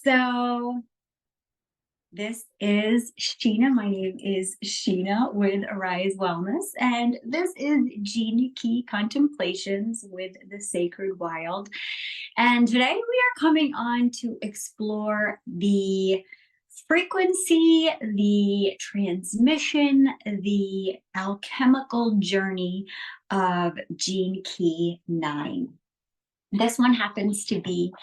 So this is Sheena. My name is Sheena with Arise Wellness, and this is Gene Key Contemplations with the Sacred Wild. And today we are coming on to explore the frequency, the transmission, the alchemical journey of Gene Key 9. This one happens to be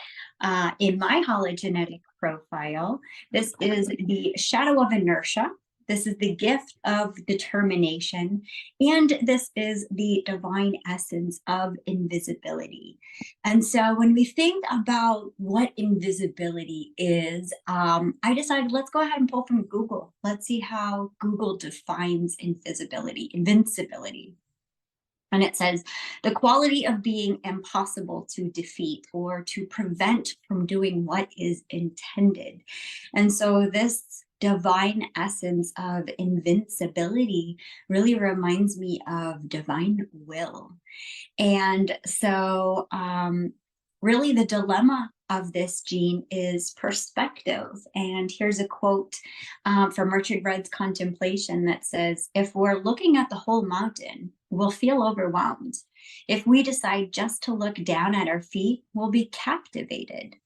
in my hologenetic profile. This is the shadow of inertia. This is the gift of determination. And this is the divine essence of invisibility. And so when we think about what invisibility is, I decided let's go ahead and pull from Google. Let's see how Google defines invincibility. And it says, the quality of being impossible to defeat or to prevent from doing what is intended. And so this divine essence of invincibility really reminds me of divine will. And so really the dilemma of this gene is perspective. And here's a quote from Richard Rudd's Contemplation that says, if we're looking at the whole mountain, we'll feel overwhelmed. If we decide just to look down at our feet, we'll be captivated.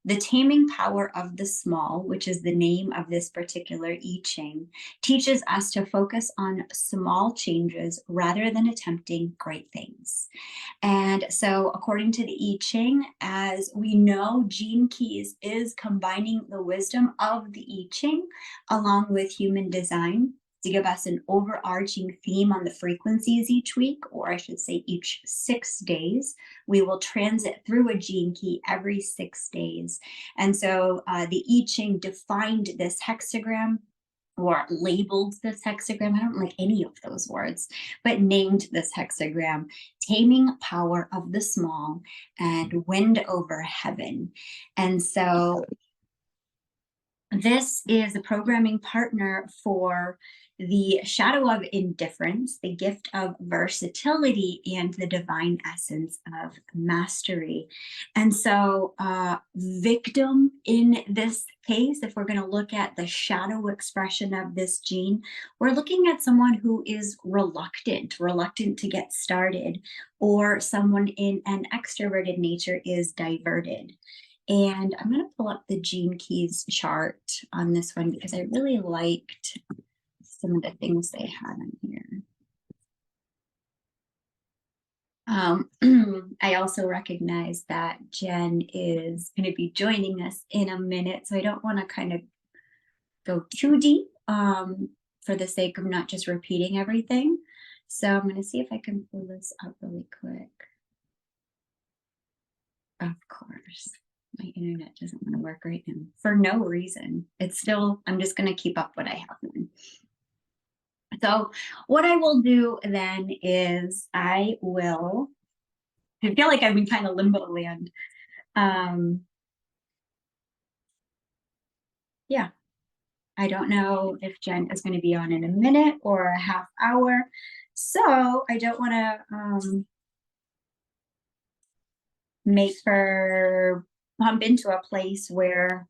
The taming power of the small, which is the name of this particular I Ching, teaches us to focus on small changes rather than attempting great things. And so according to the I Ching, as we know, Gene Keys is combining the wisdom of the I Ching along with human design to give us an overarching theme on the frequencies each week, or I should say each 6 days. We will transit through a gene key every 6 days. And so the I Ching defined this hexagram, or labeled this hexagram. I don't like any of those words, but named this hexagram Taming Power of the Small and Wind Over Heaven. And so this is a programming partner for the shadow of indifference, the gift of versatility, and the divine essence of mastery. And so victim in this case, if we're going to look at the shadow expression of this gene, we're looking at someone who is reluctant to get started, or someone in an extroverted nature is diverted. And I'm going to pull up the Gene Keys chart on this one because I really liked some of the things they had on here. I also recognize that Jen is going to be joining us in a minute, so I don't want to kind of go too deep for the sake of not just repeating everything. So I'm going to see if I can pull this up really quick. Of course. My internet doesn't want to work right now for no reason. It's still, I'm just going to keep up what I have then. So what I will do then is I feel like I'm in kind of limbo land. Yeah, I don't know if Jen is going to be on in a minute or a half hour. So I don't want to make her bump into a place where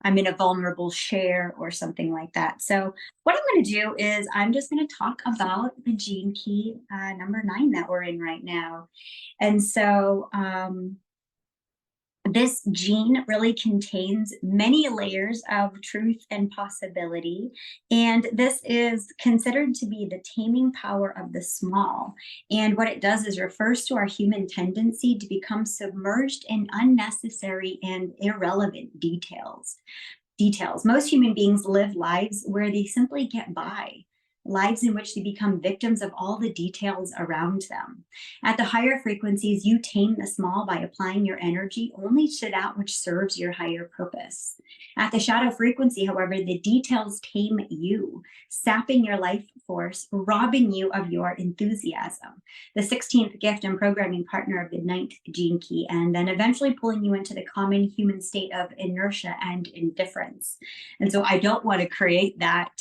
I'm in a vulnerable share or something like that. So what I'm going to do is I'm just going to talk about the gene key number 9 that we're in right now. And so this gene really contains many layers of truth and possibility. And this is considered to be the taming power of the small. And what it does is refers to our human tendency to become submerged in unnecessary and irrelevant details. Most human beings live lives where they simply get by, lives in which they become victims of all the details around them. At the higher frequencies, you tame the small by applying your energy only to that which serves your higher purpose. At the shadow frequency, however, the details tame you, sapping your life force, robbing you of your enthusiasm, the 16th gift and programming partner of the 9th gene key, and then eventually pulling you into the common human state of inertia and indifference. And so I don't want to create that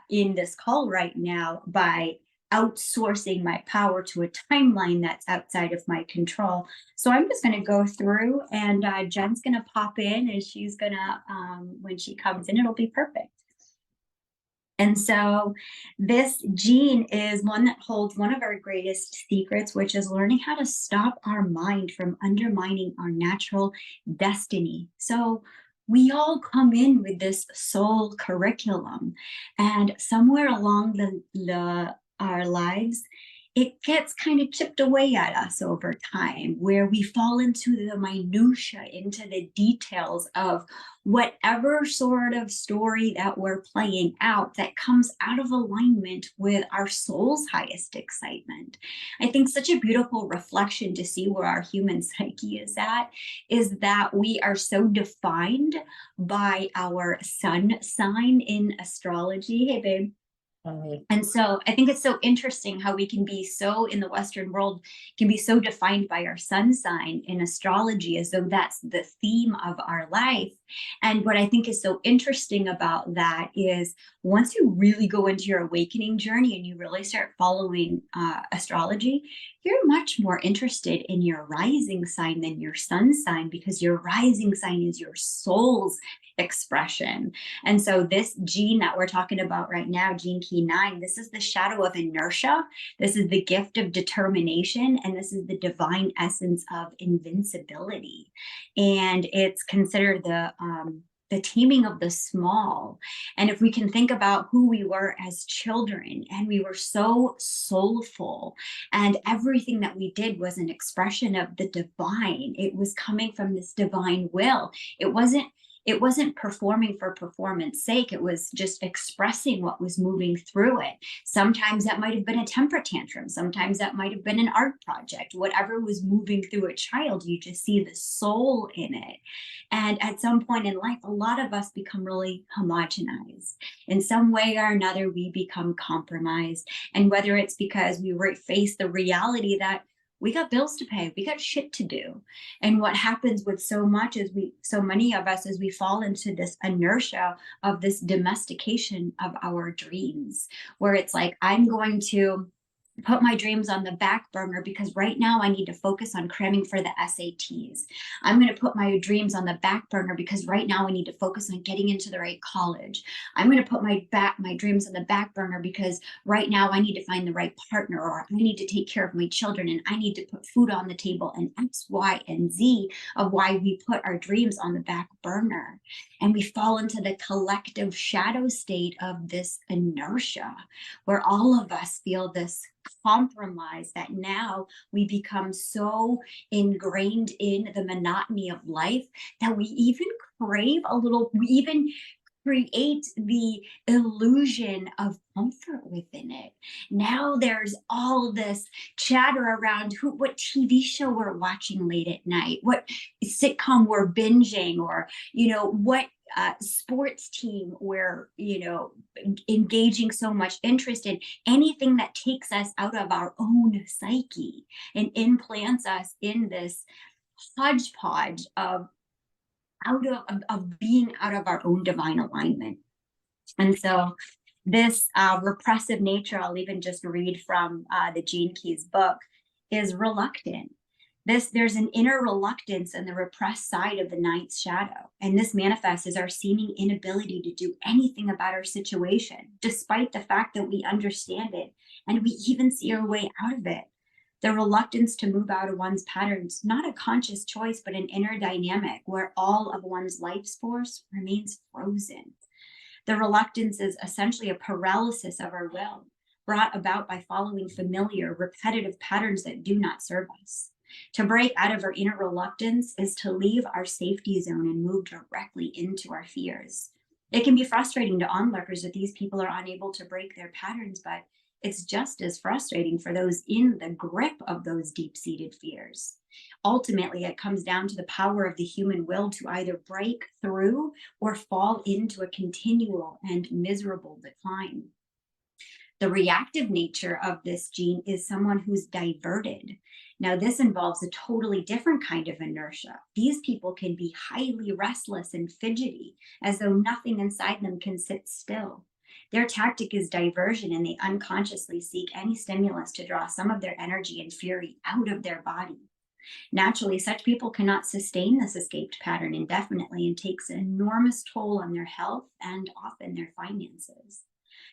in this call right now by outsourcing my power to a timeline that's outside of my control. So I'm just going to go through, and Jen's going to pop in, and she's going to, when she comes in, it'll be perfect. And so this gene is one that holds one of our greatest secrets, which is learning how to stop our mind from undermining our natural destiny. So we all come in with this soul curriculum, and somewhere along our lives, it gets kind of chipped away at us over time, where we fall into the minutia, into the details of whatever sort of story that we're playing out that comes out of alignment with our soul's highest excitement. I think such a beautiful reflection to see where our human psyche is at is that we are so defined by our sun sign in astrology. Hey, babe. And so I think it's so interesting how we can be so, in the Western world, can be so defined by our sun sign in astrology as though that's the theme of our life. And what I think is so interesting about that is once you really go into your awakening journey and you really start following astrology, you're much more interested in your rising sign than your sun sign, because your rising sign is your soul's expression. And so this gene that we're talking about right now, gene key 9, this is the shadow of inertia. This is the gift of determination. And this is the divine essence of invincibility. And it's considered the taming of the small. And if we can think about who we were as children, and we were so soulful, and everything that we did was an expression of the divine. It was coming from this divine will. It wasn't performing for performance sake. It was just expressing what was moving through it. Sometimes that might have been a temper tantrum. Sometimes that might have been an art project. Whatever was moving through a child, you just see the soul in it. And at some point in life, a lot of us become really homogenized. In some way or another, we become compromised. And whether it's because we face the reality that we got bills to pay, we got shit to do. And what happens with so many of us is we fall into this inertia of this domestication of our dreams, where it's like, I'm going to put my dreams on the back burner because right now I need to focus on cramming for the SATs. I'm going to put my dreams on the back burner because right now I need to focus on getting into the right college. I'm going to put my dreams on the back burner because right now I need to find the right partner, or I need to take care of my children, and I need to put food on the table, and X, Y, and Z of why we put our dreams on the back burner. And we fall into the collective shadow state of this inertia, where all of us feel this compromise, that now we become so ingrained in the monotony of life that we even we even create the illusion of comfort within it. Now there's all this chatter around what TV show we're watching late at night, what sitcom we're binging, or what sports team we're engaging so much interest in. Anything that takes us out of our own psyche and implants us in this hodgepodge of being out of our own divine alignment. And so this repressive nature, I'll even just read from the Gene Keys book, is reluctant. There's an inner reluctance in the repressed side of the ninth shadow. And this manifests as our seeming inability to do anything about our situation, despite the fact that we understand it and we even see our way out of it. The reluctance to move out of one's patterns, not a conscious choice, but an inner dynamic where all of one's life's force remains frozen. The reluctance is essentially a paralysis of our will, brought about by following familiar, repetitive patterns that do not serve us. To break out of our inner reluctance is to leave our safety zone and move directly into our fears. It can be frustrating to onlookers that these people are unable to break their patterns, but it's just as frustrating for those in the grip of those deep-seated fears. Ultimately, it comes down to the power of the human will to either break through or fall into a continual and miserable decline. The reactive nature of this gene is someone who's diverted. Now, this involves a totally different kind of inertia. These people can be highly restless and fidgety, as though nothing inside them can sit still. Their tactic is diversion, and they unconsciously seek any stimulus to draw some of their energy and fury out of their body. Naturally, such people cannot sustain this escaped pattern indefinitely and takes an enormous toll on their health and often their finances.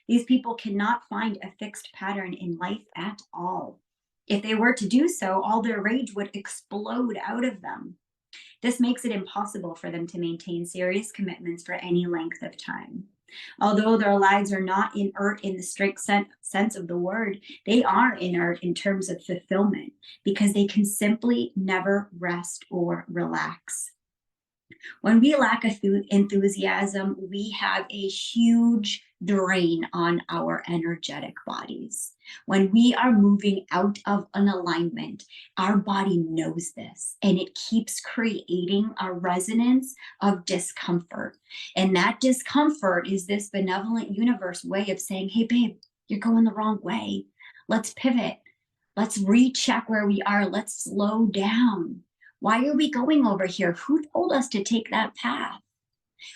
These people cannot find a fixed pattern in life at all. If they were to do so, all their rage would explode out of them. This makes it impossible for them to maintain serious commitments for any length of time. Although their lives are not inert in the strict sense of the word, they are inert in terms of fulfillment because they can simply never rest or relax. When we lack enthusiasm, we have a huge drain on our energetic bodies. When we are moving out of an alignment, our body knows this and it keeps creating a resonance of discomfort. And that discomfort is this benevolent universe way of saying, hey, babe, you're going the wrong way. Let's pivot. Let's recheck where we are. Let's slow down. Why are we going over here? Who told us to take that path?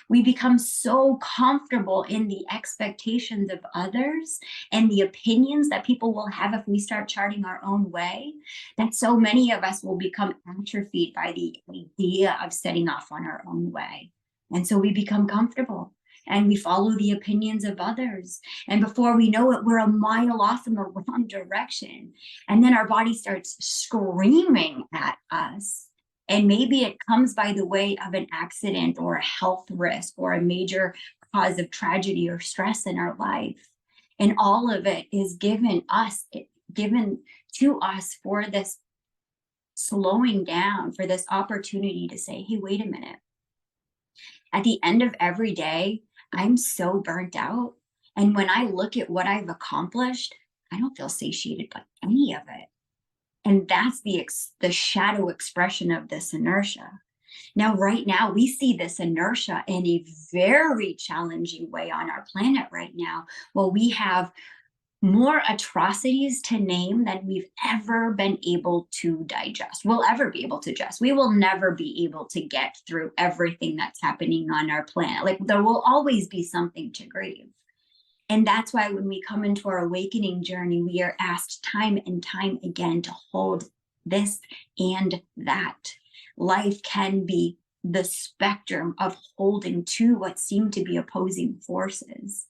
We become so comfortable in the expectations of others and the opinions that people will have if we start charting our own way, that so many of us will become atrophied by the idea of setting off on our own way. And so we become comfortable and we follow the opinions of others. And before we know it, we're a mile off in the wrong direction. And then our body starts screaming at us. And maybe it comes by the way of an accident or a health risk or a major cause of tragedy or stress in our life. And all of it is given to us for this slowing down, for this opportunity to say, hey, wait a minute. At the end of every day, I'm so burnt out. And when I look at what I've accomplished, I don't feel satiated by any of it. And that's the shadow expression of this inertia. Now, right now, we see this inertia in a very challenging way on our planet right now. Well, we have more atrocities to name than we've ever been able to digest. We'll ever be able to digest. We will never be able to get through everything that's happening on our planet. Like, there will always be something to grieve. And that's why when we come into our awakening journey, we are asked time and time again to hold this and that. Life can be the spectrum of holding two what seem to be opposing forces.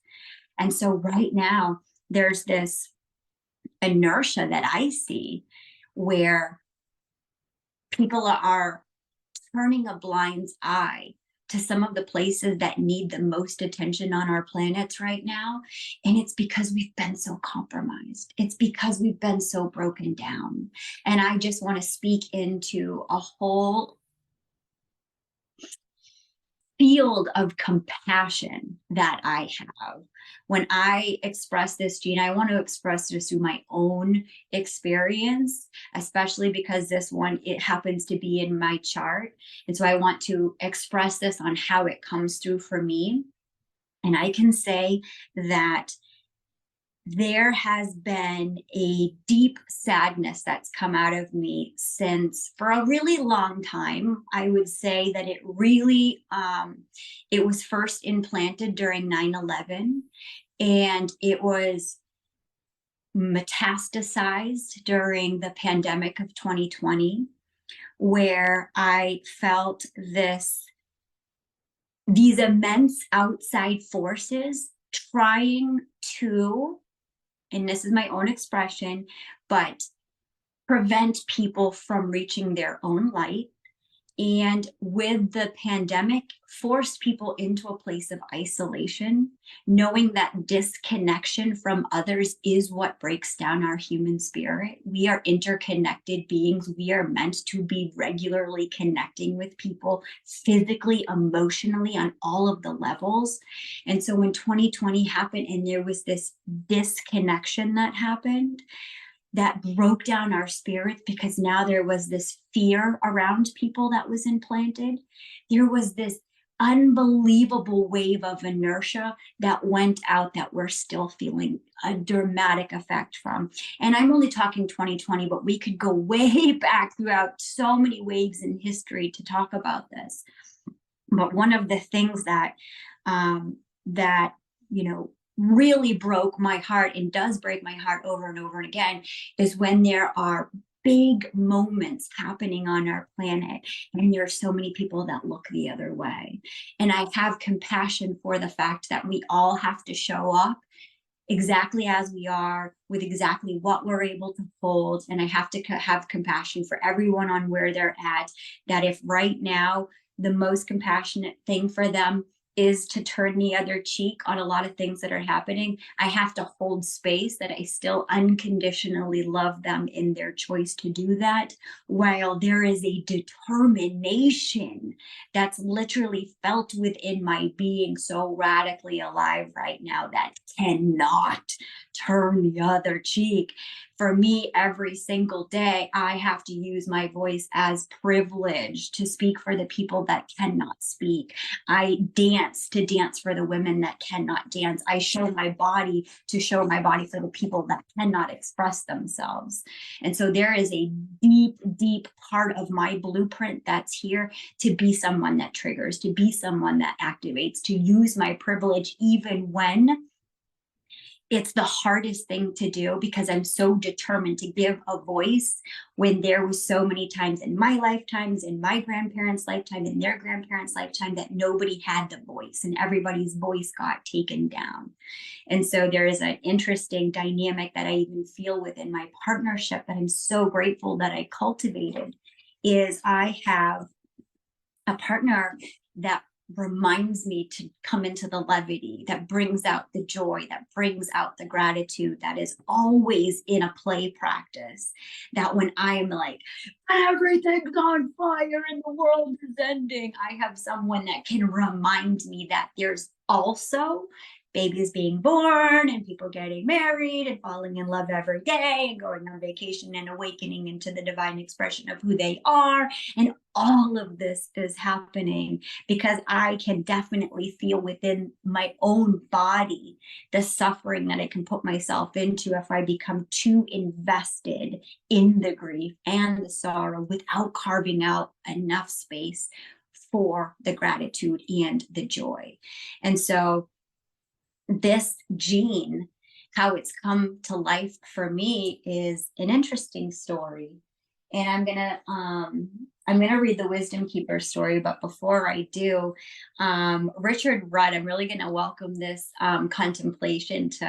And so right now, there's this inertia that I see where people are turning a blind eye to some of the places that need the most attention on our planets right now. And it's because we've been so compromised. It's because we've been so broken down. And I just want to speak into a whole field of compassion that I have. When I express this, Sheena, I want to express this through my own experience, especially because this one, it happens to be in my chart. And so I want to express this on how it comes through for me. And I can say that there has been a deep sadness that's come out of me since for a really long time. I would say that it really, it was first implanted during 9/11, and it was metastasized during the pandemic of 2020, where I felt these immense outside forces trying to, and this is my own expression, but prevent people from reaching their own light. And with the pandemic, forced people into a place of isolation, knowing that disconnection from others is what breaks down our human spirit. We are interconnected beings. We are meant to be regularly connecting with people physically, emotionally, on all of the levels. And so when 2020 happened and there was this disconnection that happened, that broke down our spirits, because now there was this fear around people that was implanted. There was this unbelievable wave of inertia that went out that we're still feeling a dramatic effect from. And I'm only talking 2020, but we could go way back throughout so many waves in history to talk about this. But one of the things that really broke my heart and does break my heart over and over and again is when there are big moments happening on our planet and there are so many people that look the other way. And I have compassion for the fact that we all have to show up exactly as we are with exactly what we're able to hold. And I have to have compassion for everyone on where they're at, that if right now the most compassionate thing for them is to turn the other cheek on a lot of things that are happening, I have to hold space that I still unconditionally love them in their choice to do that, while there is a determination that's literally felt within my being so radically alive right now that cannot turn the other cheek. For me, every single day, I have to use my voice as privilege to speak for the people that cannot speak. I dance to dance for the women that cannot dance. I show my body to show my body for the people that cannot express themselves. And so there is a deep, deep part of my blueprint that's here to be someone that triggers, to be someone that activates, to use my privilege even when it's the hardest thing to do, because I'm so determined to give a voice when there was so many times in my lifetimes, in my grandparents' lifetime, in their grandparents' lifetime, that nobody had the voice and everybody's voice got taken down. And so there is an interesting dynamic that I even feel within my partnership that I'm so grateful that I cultivated, is I have a partner that reminds me to come into the levity, that brings out the joy, that brings out the gratitude, that is always in a play practice. That when I'm like, everything's on fire and the world is ending, I have someone that can remind me that there's also babies being born and people getting married and falling in love every day and going on vacation and awakening into the divine expression of who they are. And all of this is happening because I can definitely feel within my own body the suffering that I can put myself into if I become too invested in the grief and the sorrow without carving out enough space for the gratitude and the joy. And so this gene, how it's come to life for me, is an interesting story. And I'm gonna read the Wisdom Keeper story, but before I do, Richard Rudd, I'm really gonna welcome this contemplation to,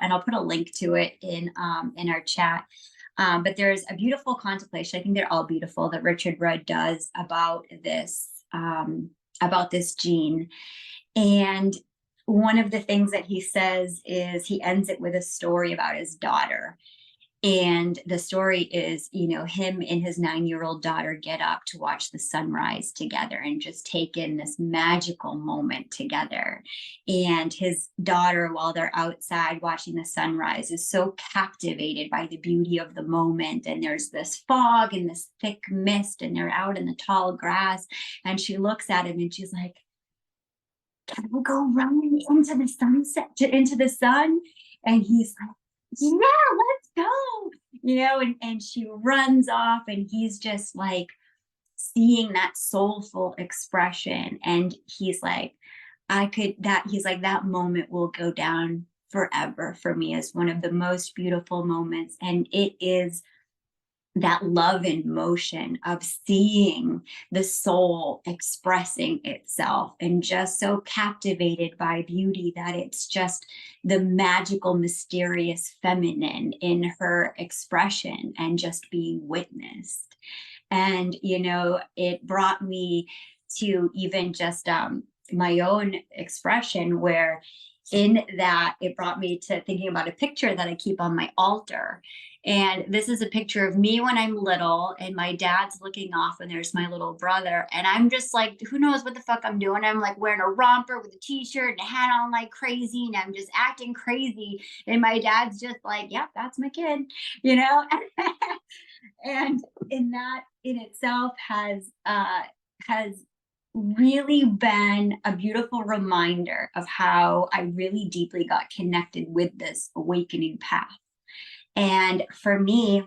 and I'll put a link to it in our chat. But there's a beautiful contemplation. I think they're all beautiful that Richard Rudd does about this gene. And one of the things that he says is he ends it with a story about his daughter. And the story is, him and his 9-year-old daughter get up to watch the sunrise together and just take in this magical moment together. And his daughter, while they're outside watching the sunrise, is so captivated by the beauty of the moment. And there's this fog and this thick mist, and they're out in the tall grass. And she looks at him and she's like, "Can we go running into the sunset, into the sun?" And he's like, "Yeah, let's go." And she runs off, and he's just like seeing that soulful expression. And he's like, that moment will go down forever for me as one of the most beautiful moments. And it is that love in motion of seeing the soul expressing itself, and just so captivated by beauty that it's just the magical, mysterious feminine in her expression and just being witnessed. And, it brought me to even just my own expression, where in that it brought me to thinking about a picture that I keep on my altar. And this is a picture of me when I'm little, and my dad's looking off, and there's my little brother. And I'm just like, who knows what the fuck I'm doing? I'm like wearing a romper with a t-shirt and a hat on like crazy, and I'm just acting crazy. And my dad's just like, yep, that's my kid, And in that in itself has really been a beautiful reminder of how I really deeply got connected with this awakening path. And for me,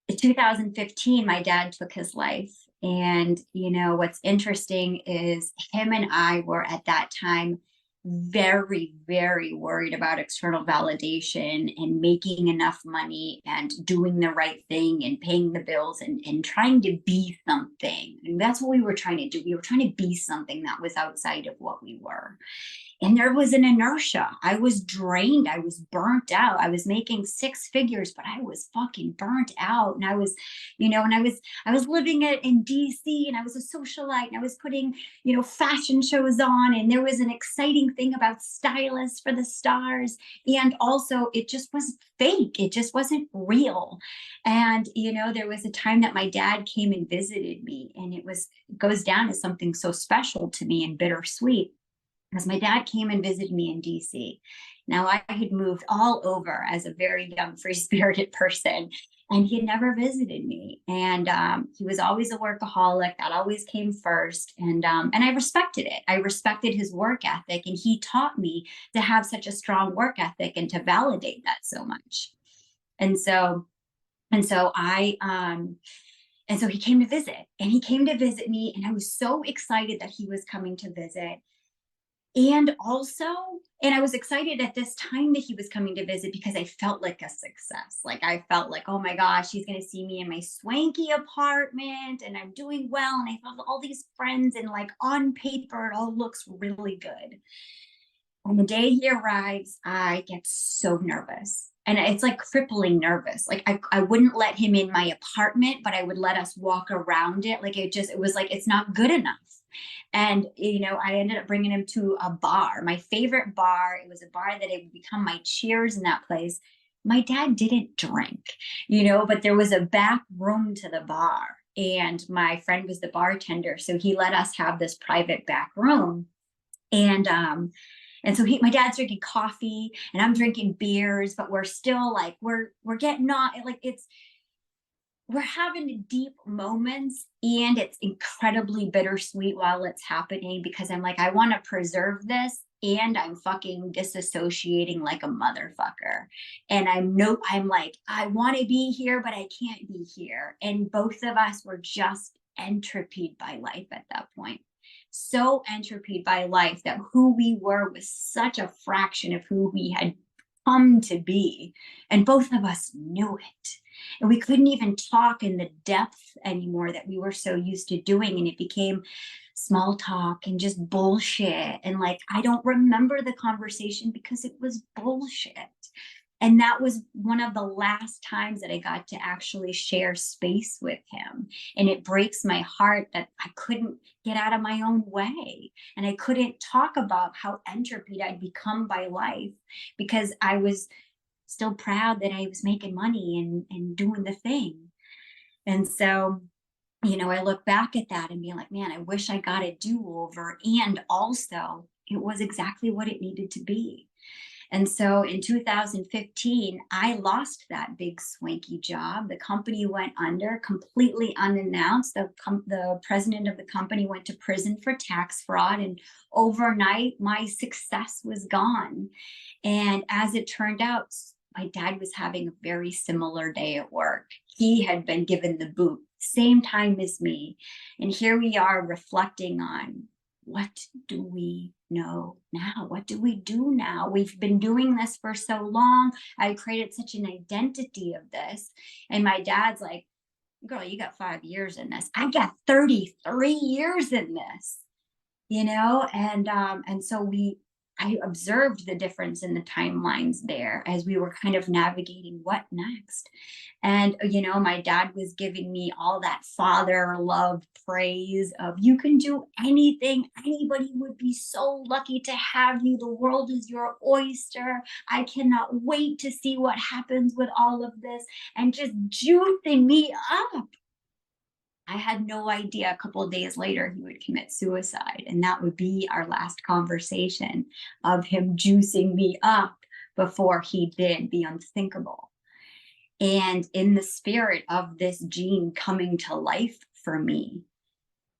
in 2015, my dad took his life. And, what's interesting is him and I were at that time very, very worried about external validation and making enough money and doing the right thing and paying the bills and trying to be something. And that's what we were trying to do. We were trying to be something that was outside of what we were. And there was an inertia. I was drained. I was burnt out. I was making six figures, but I was fucking burnt out. And I was, and I was living in DC, and I was a socialite, and I was putting, fashion shows on, and there was an exciting thing about stylists for the stars. And also it just was fake. It just wasn't real. And, there was a time that my dad came and visited me, and it goes down as something so special to me and bittersweet, because my dad came and visited me in DC. Now, I had moved all over as a very young, free-spirited person, and he had never visited me. And he was always a workaholic. That always came first. And I respected it. I respected his work ethic, and he taught me to have such a strong work ethic and to validate that so much. And so he came to visit, and he came to visit me, and I was so excited that he was coming to visit. And I was excited at this time that he was coming to visit because I felt like a success. Like, I felt like, oh my gosh, he's going to see me in my swanky apartment and I'm doing well. And I have all these friends, and like on paper, it all looks really good. On the day he arrives, I get so nervous. And it's like crippling nervous. Like, I wouldn't let him in my apartment, but I would let us walk around it. Like, it was like, it's not good enough. And, I ended up bringing him to a bar, my favorite bar. It was a bar that had become my cheers in that place. My dad didn't drink, but there was a back room to the bar, and my friend was the bartender. So he let us have this private back room. And so my dad's drinking coffee and I'm drinking beers, but we're still like, we're getting on, like, we're having deep moments, and it's incredibly bittersweet while it's happening, because I'm like, I want to preserve this, and I'm fucking disassociating like a motherfucker. And I'm like, I want to be here, but I can't be here. And both of us were just entropied by life at that point. So entropied by life that who we were was such a fraction of who we had come to be. And both of us knew it. And we couldn't even talk in the depth anymore that we were so used to doing. And it became small talk and just bullshit. And like, I don't remember the conversation because it was bullshit. And that was one of the last times that I got to actually share space with him. And it breaks my heart that I couldn't get out of my own way. And I couldn't talk about how entropied I'd become by life, because I was still proud that I was making money and doing the thing. And so, I look back at that and be like, man, I wish I got a do-over. And also, it was exactly what it needed to be. And so in 2015, I lost that big swanky job. The company went under completely unannounced. The president of the company went to prison for tax fraud. And overnight, my success was gone. And as it turned out, my dad was having a very similar day at work. He had been given the boot, same time as me. And here we are reflecting on, what do we know now? What do we do now? We've been doing this for so long. I created such an identity of this. And my dad's like, girl, you got 5 years in this. I got 33 years in this, And so I observed the difference in the timelines there as we were kind of navigating what next. And, my dad was giving me all that father love praise of, you can do anything. Anybody would be so lucky to have you. The world is your oyster. I cannot wait to see what happens with all of this, and just juicing me up. I had no idea a couple of days later he would commit suicide. And that would be our last conversation, of him juicing me up before he did the unthinkable. And in the spirit of this gene coming to life for me,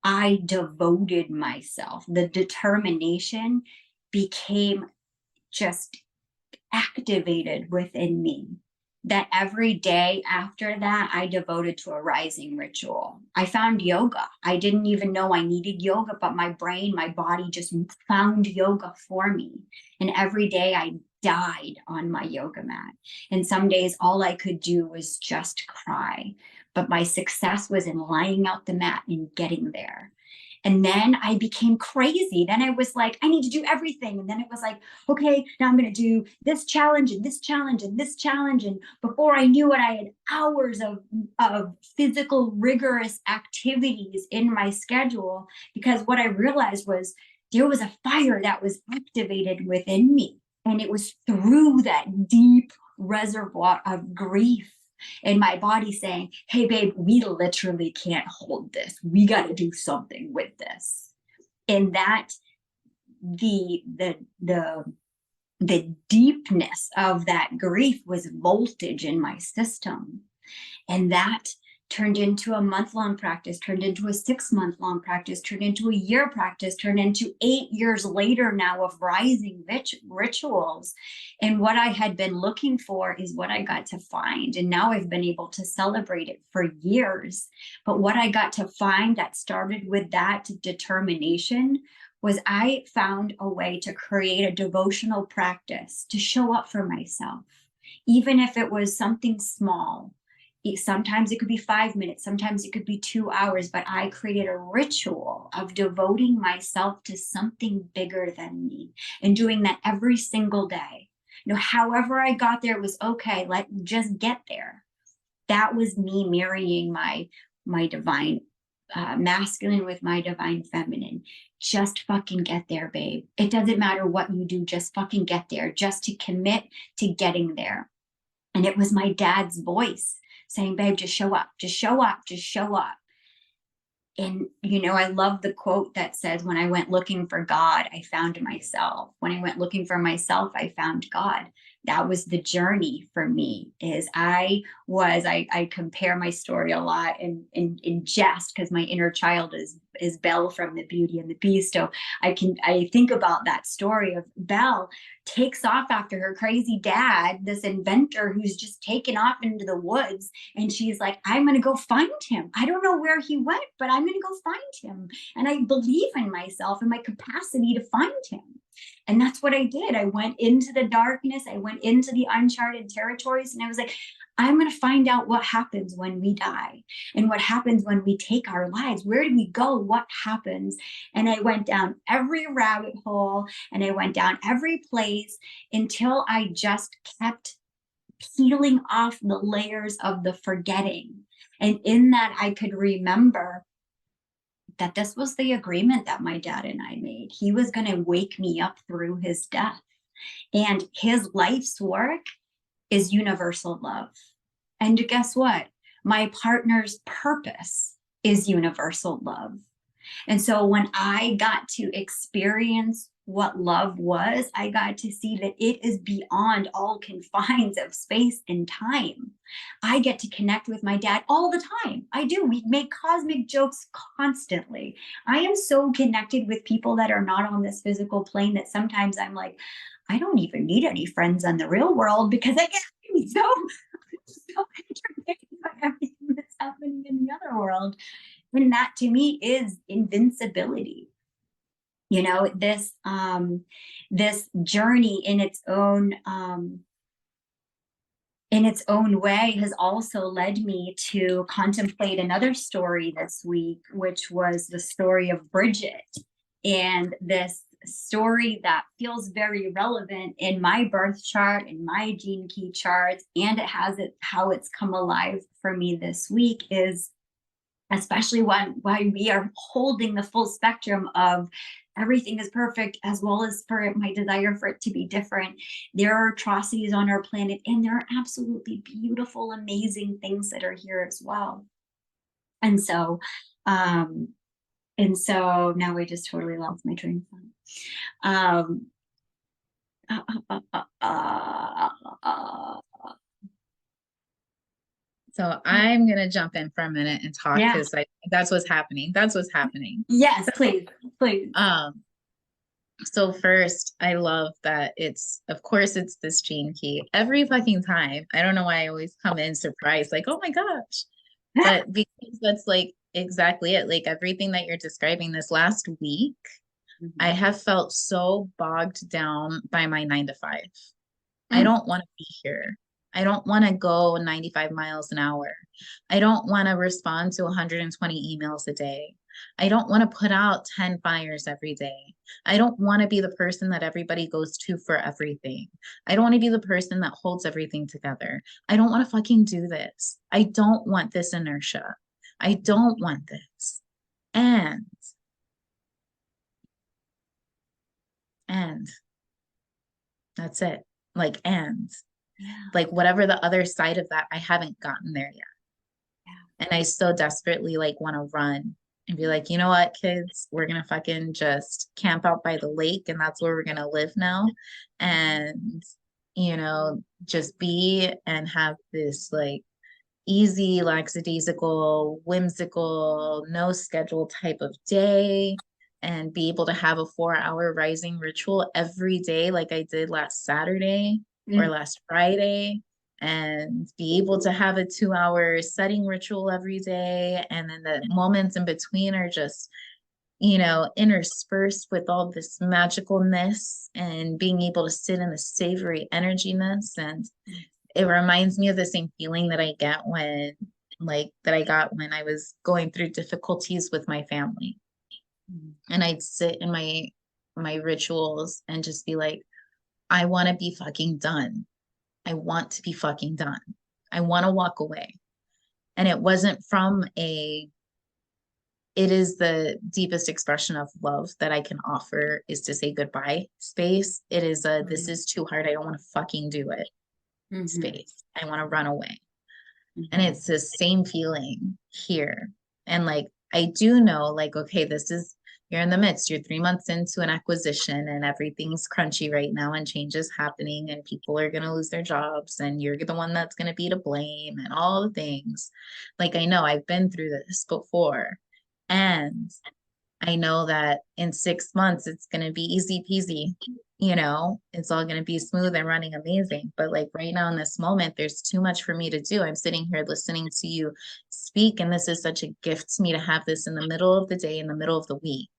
I devoted myself. The determination became just activated within me. that every day after that, I devoted to a rising ritual. I found yoga. I didn't even know I needed yoga, but my brain, my body just found yoga for me. And every day I died on my yoga mat. And some days all I could do was just cry. But my success was in lying out the mat and getting there. And then I became crazy. Then I was like, I need to do everything. And then it was like, okay, now I'm going to do this challenge and this challenge and this challenge. And before I knew it, I had hours of physical, rigorous activities in my schedule, because what I realized was there was a fire that was activated within me. And it was through that deep reservoir of grief and my body saying, hey, babe, we literally can't hold this. We got to do something with this. And that the deepness of that grief was voltage in my system. And that turned into a month-long practice, turned into a 6-month-long practice, turned into a year practice, turned into 8 years later now of rising rituals. And what I had been looking for is what I got to find. And now I've been able to celebrate it for years. But what I got to find that started with that determination was I found a way to create a devotional practice to show up for myself, even if it was something small. Sometimes it could be 5 minutes, sometimes it could be 2 hours, but I created a ritual of devoting myself to something bigger than me and doing that every single day. However I got there, it was okay, just get there. That was me marrying my divine masculine with my divine feminine. Just fucking get there, babe. It doesn't matter what you do, just fucking get there, just to commit to getting there. And it was my dad's voice saying, babe, just show up, just show up, just show up. And, I love the quote that says, when I went looking for God, I found myself. When I went looking for myself, I found God. That was the journey for me. I compare my story a lot in jest, because my inner child is Belle from The Beauty and the Beast. So I think about that story of Belle takes off after her crazy dad, this inventor who's just taken off into the woods. And she's like, I'm going to go find him. I don't know where he went, but I'm going to go find him. And I believe in myself and my capacity to find him. And that's what I did. I went into the darkness. I went into the uncharted territories. And I was like, I'm going to find out what happens when we die and what happens when we take our lives. Where do we go? What happens? And I went down every rabbit hole and I went down every place until I just kept peeling off the layers of the forgetting. And in that, I could remember that this was the agreement that my dad and I made. He was going to wake me up through his death. And his life's work is universal love. And guess what? My partner's purpose is universal love. And so when I got to experience what love was, I got to see that it is beyond all confines of space and time. I get to connect with my dad all the time. I do. We make cosmic jokes constantly. I am so connected with people that are not on this physical plane that sometimes I'm like, I don't even need any friends in the real world, because I get so interdicted by everything that's happening in the other world. And that to me is invincibility. This journey in its own way has also led me to contemplate another story this week, which was the story of Bridget. And this story that feels very relevant in my birth chart, in my gene key charts, and how it's come alive for me this week is, especially why we are holding the full spectrum of everything is perfect, as well as for my desire for it to be different. There are atrocities on our planet, and there are absolutely beautiful, amazing things that are here as well. And so now I just totally lost my train of thought. So I'm going to jump in for a minute and talk, because that's what's happening. That's what's happening. Yes, please. So first, I love that of course, it's this gene key every fucking time. I don't know why I always come in surprised, like, oh my gosh. But because that's like exactly it. Like everything that you're describing this last week, I Mhm. have felt so bogged down by my 9 to 5. I Mm. don't want to be here. I don't want to go 95 miles an hour. I don't want to respond to 120 emails a day. I don't want to put out 10 fires every day. I don't want to be the person that everybody goes to for everything. I don't want to be the person that holds everything together. I don't want to fucking do this. I don't want this inertia. I don't want this. And, and that's it. Like, and Yeah. like whatever the other side of that, I haven't gotten there yet. Yeah. And I still desperately like want to run and be like, you know what, kids, we're gonna fucking just camp out by the lake and that's where we're gonna live now. And just be and have this like easy, lackadaisical, whimsical, no schedule type of day, and be able to have a 4 hour rising ritual every day, like I did last Saturday or Mm. last Friday, and be able to have a 2 hour setting ritual every day. And then the moments in between are just, interspersed with all this magicalness and being able to sit in the savory energiness. And it reminds me of the same feeling that I get that I got when I was going through difficulties with my family. Mm. And I'd sit in my rituals and just be like, I want to be fucking done. I want to be fucking done. I want to walk away. And it wasn't from it is the deepest expression of love that I can offer is to say goodbye space. It is this is too hard. I don't want to fucking do it Mhm. space. I want to run away. And Mhm. it's the same feeling here. And like, I do know, like, okay, you're in the midst, you're 3 months into an acquisition and everything's crunchy right now and change is happening and people are going to lose their jobs and you're the one that's going to be to blame and all the things. Like, I know I've been through this before. And I know that in 6 months it's going to be easy peasy. It's all going to be smooth and running amazing. But like right now in this moment, there's too much for me to do. I'm sitting here listening to you speak, and this is such a gift to me to have this in the middle of the day, in the middle of the week,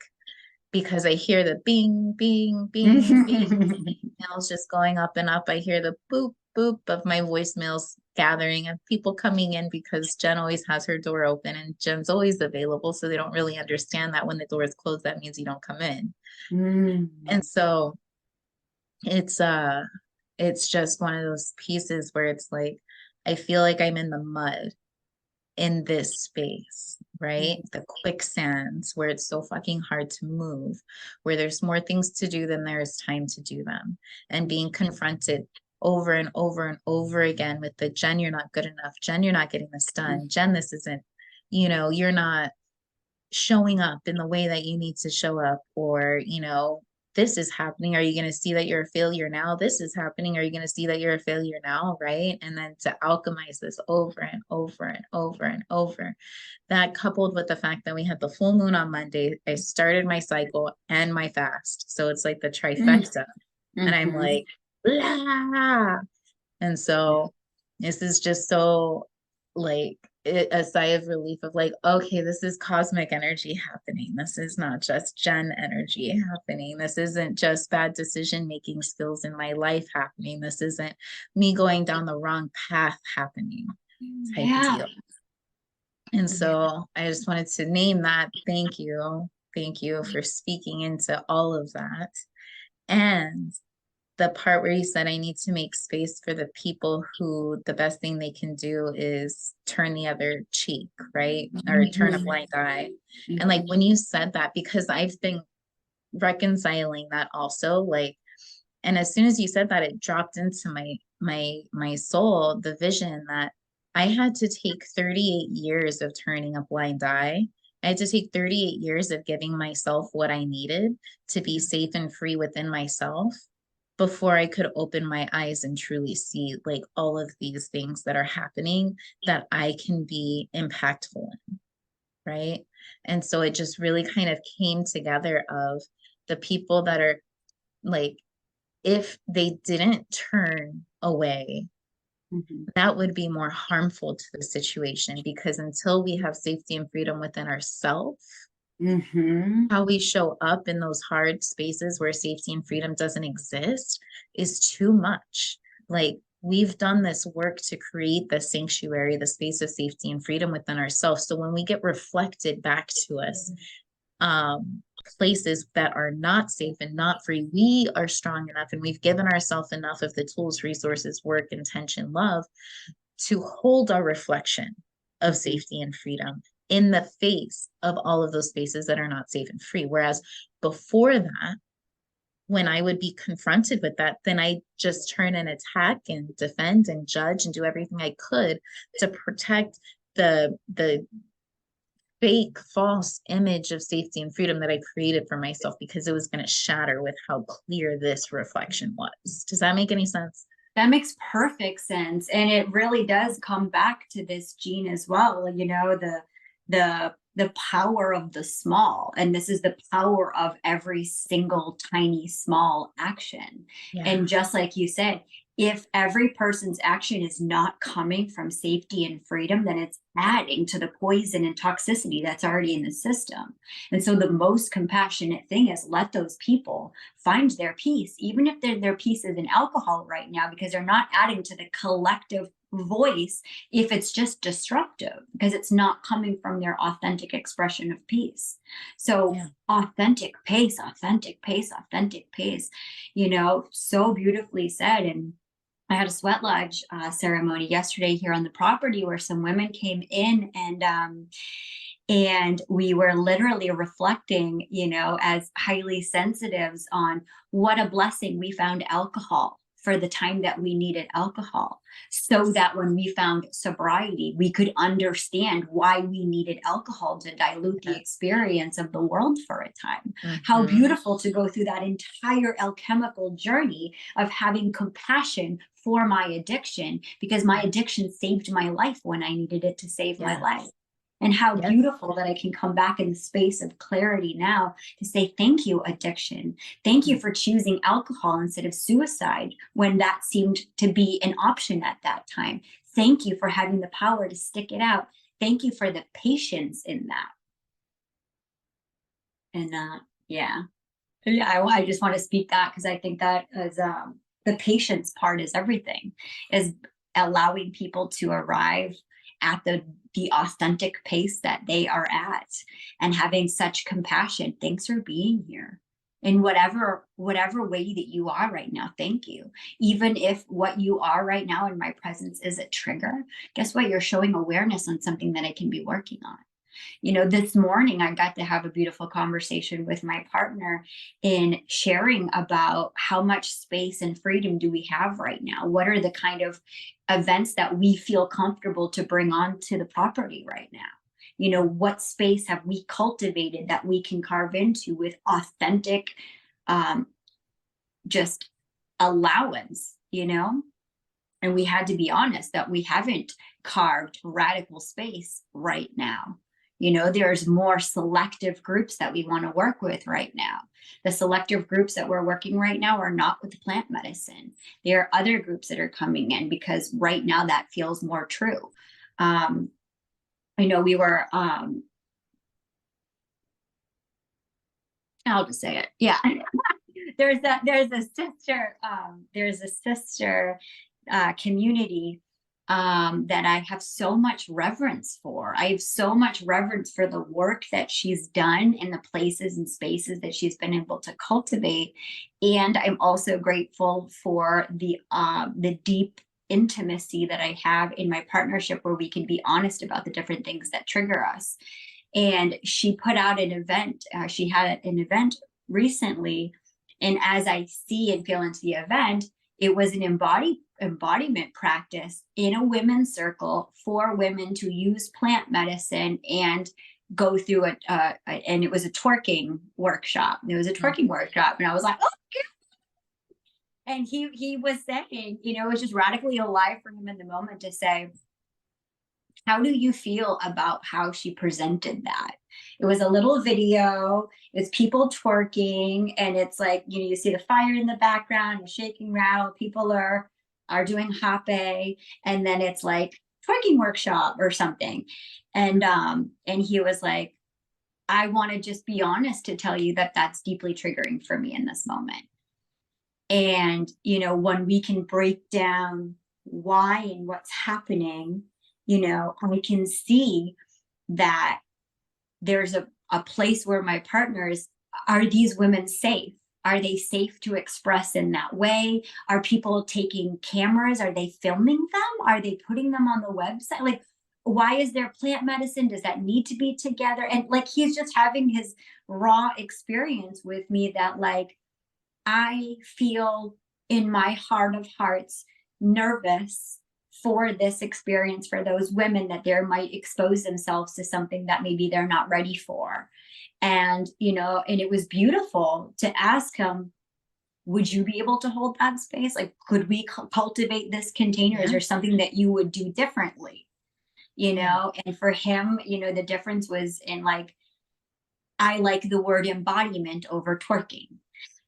because I hear the bing, bing, bing, bing emails just going up and up. I hear the boop, boop of my voicemails gathering of people coming in because Jen always has her door open and Jen's always available. So they don't really understand that when the door is closed, that means you don't come in. And Mm. so it's it's just one of those pieces where it's like I feel like I'm in the mud in this space, right? The quicksands where it's so fucking hard to move, where there's more things to do than there is time to do them, and being confronted over and over and over again with the Jen, you're not good enough. Jen, you're not getting this done. Jen, this isn't, you're not showing up in the way that you need to show up, or this is happening, are you going to see that you're a failure now? This is happening, are you going to see that you're a failure now? Right? And then to alchemize this over and over and over and over, that coupled with the fact that we had the full moon on Monday, I started my cycle and my fast, so it's like the Mm. trifecta. And I'm Mhm. like, blah. And so this is just so like a sigh of relief of like, okay, this is cosmic energy happening. This is not just Jen energy happening. This isn't just bad decision making skills in my life happening. This isn't me going down the wrong path happening type of Yeah. deal. And Yeah. so I just wanted to name that. Thank you. Thank you for speaking into all of that. And the part where you said I need to make space for the people who the best thing they can do is turn the other cheek, right? Or turn a Mhm. blind eye. And like Mhm. when you said that, because I've been reconciling that also, like, and as soon as you said that, it dropped into my soul, the vision that I had to take 38 years of turning a blind eye. I had to take 38 years of giving myself what I needed to be safe and free within myself before I could open my eyes and truly see like all of these things that are happening that I can be impactful in, right? And so it just really kind of came together of the people that are like if they didn't turn away, Mhm. that would be more harmful to the situation, because until we have safety and freedom within ourselves, Mhm. how we show up in those hard spaces where safety and freedom doesn't exist is too much. Like, we've done this work to create the sanctuary, the space of safety and freedom within ourselves. So when we get reflected back to us, places that are not safe and not free, we are strong enough and we've given ourselves enough of the tools, resources, work, intention, love to hold our reflection of safety and freedom in the face of all of those spaces that are not safe and free. Whereas before that, when I would be confronted with that, then I just turn and attack and defend and judge and do everything I could to protect the fake false image of safety and freedom that I created for myself, because it was going to shatter with how clear this reflection was. Does that make any sense? That makes perfect sense. And it really does come back to this gene as well, you know, the power of the small. And this is the power of every single tiny small action. Yeah. And just like you said, if every person's action is not coming from safety and freedom, then it's adding to the poison and toxicity that's already in the system. And so the most compassionate thing is let those people find their peace, even if their peace is in alcohol right now, because they're not adding to the collective voice if it's just disruptive, because it's not coming from their authentic expression of peace. So Yeah. authentic pace, authentic pace, authentic pace, you know, so beautifully said. And I had a sweat lodge ceremony yesterday here on the property where some women came in, and we were literally reflecting, you know, as highly sensitives on what a blessing we found alcohol for the time that we needed alcohol, so that when we found sobriety, we could understand why we needed alcohol to dilute the experience of the world for a time. How beautiful to go through that entire alchemical journey of having compassion for my addiction, because my addiction saved my life when I needed it to save my life. And how beautiful that I can come back in the space of clarity now to say, thank you, addiction. Thank you for choosing alcohol instead of suicide when that seemed to be an option at that time. Thank you for having the power to stick it out. Thank you for the patience in that. And yeah. I just want to speak that, because I think that is the patience part is everything, is allowing people to arrive at the authentic pace that they are at, and having such compassion. Thanks for being here in whatever way that you are right now. Thank you. Even if what you are right now in my presence is a trigger, guess what? You're showing awareness on something that I can be working on. You know, this morning I got to have a beautiful conversation with my partner in sharing about how much space and freedom do we have right now? What are the kind of events that we feel comfortable to bring onto the property right now? You know, what space have we cultivated that we can carve into with authentic, just allowance, you know? And we had to be honest that we haven't carved radical space right now. You know, there's more selective groups that we want to work with right now. The selective groups that we're working right now are not with plant medicine. There are other groups that are coming in because right now that feels more true. I know we were, I'll just say it. Yeah. there's a sister community that I have so much reverence for. I have so much reverence for the work that she's done in the places and spaces that she's been able to cultivate. And I'm also grateful for the deep intimacy that I have in my partnership, where we can be honest about the different things that trigger us. And she put out an event. She had an event recently. And as I see and feel into the event, it was an embodiment practice in a women's circle for women to use plant medicine and go through and it was a twerking workshop. It was a twerking workshop. And I was like, oh, and he was saying, you know, it was just radically alive for him in the moment to say, How do you feel about how she presented that? It was a little video, it's people twerking, and it's like, you know, you see the fire in the background, you're shaking rattle, people are doing hape, and then it's like twerking workshop or something. And he was like, I want to just be honest to tell you that that's deeply triggering for me in this moment. And, you know, when we can break down why and what's happening, you know, I can see that there's a place where my partners, are these women safe? Are they safe to express in that way? Are people taking cameras? Are they filming them? Are they putting them on the website? Like, why is there plant medicine? Does that need to be together? And like, he's just having his raw experience with me that, like, I feel in my heart of hearts nervous for this experience for those women, that they might expose themselves to something that maybe they're not ready for. And, you know, and it was beautiful to ask him, would you be able to hold that space? Like, could we cultivate this container? Is Yeah. there something that you would do differently? You Yeah. know, and for him, you know, the difference was in like, I like the word embodiment over twerking.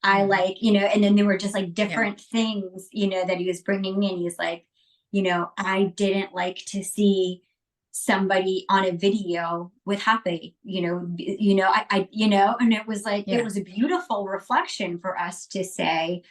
I Yeah. like, you know, and then there were just like Yeah. different things, you know, that he was bringing in. He's like, you know, I didn't like to see somebody on a video with happy, you know, and it was like, it Yeah. was a beautiful reflection for us to say,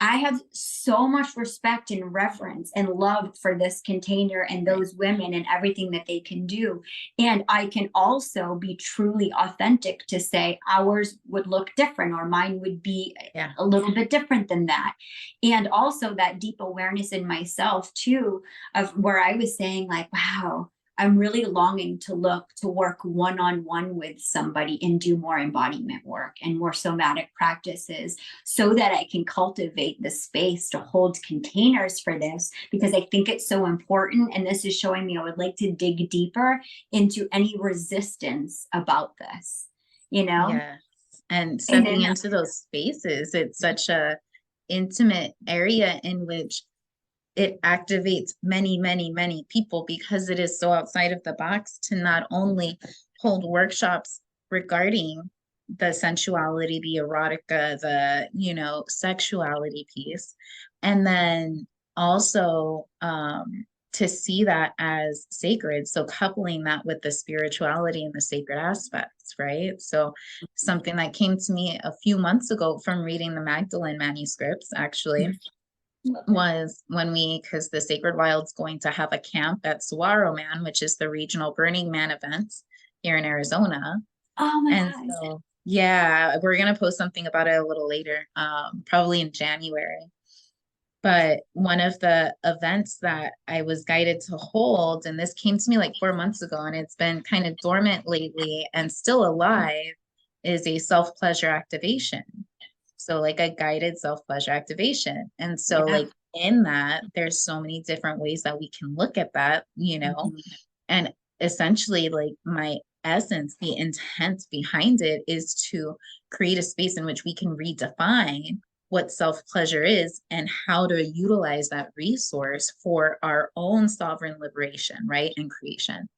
I have so much respect and reverence and love for this container and Right. those women and everything that they can do. And I can also be truly authentic to say ours would look different, or mine would be Yeah. a little bit different than that. And also that deep awareness in myself, too, of where I was saying, like, wow, I'm really longing to work one on one with somebody and do more embodiment work and more somatic practices, so that I can cultivate the space to hold containers for this, because I think it's so important. And this is showing me I would like to dig deeper into any resistance about this, you know? Yes. And And stepping then, into those spaces, it's such a intimate area in which it activates many, many, many people, because it is so outside of the box to not only hold workshops regarding the sensuality, the erotica, the, you know, sexuality piece, and then also to see that as sacred. So coupling that with the spirituality and the sacred aspects, right? So something that came to me a few months ago from reading the Magdalene manuscripts, actually, was when because the Sacred Wild's going to have a camp at Saguaro Man, which is the regional Burning Man event here in Arizona. oh my And God. so, yeah, we're going to post something about it a little later, probably in January. But one of the events that I was guided to hold, and this came to me like 4 months ago, and it's been kind of dormant lately and still alive, is a self-pleasure activation. So like a guided self-pleasure activation. And so Yeah. like in that, there's so many different ways that we can look at that, you know, Mhm. and essentially like my essence, the intent behind it is to create a space in which we can redefine what self-pleasure is and how to utilize that resource for our own sovereign liberation, right? And creation.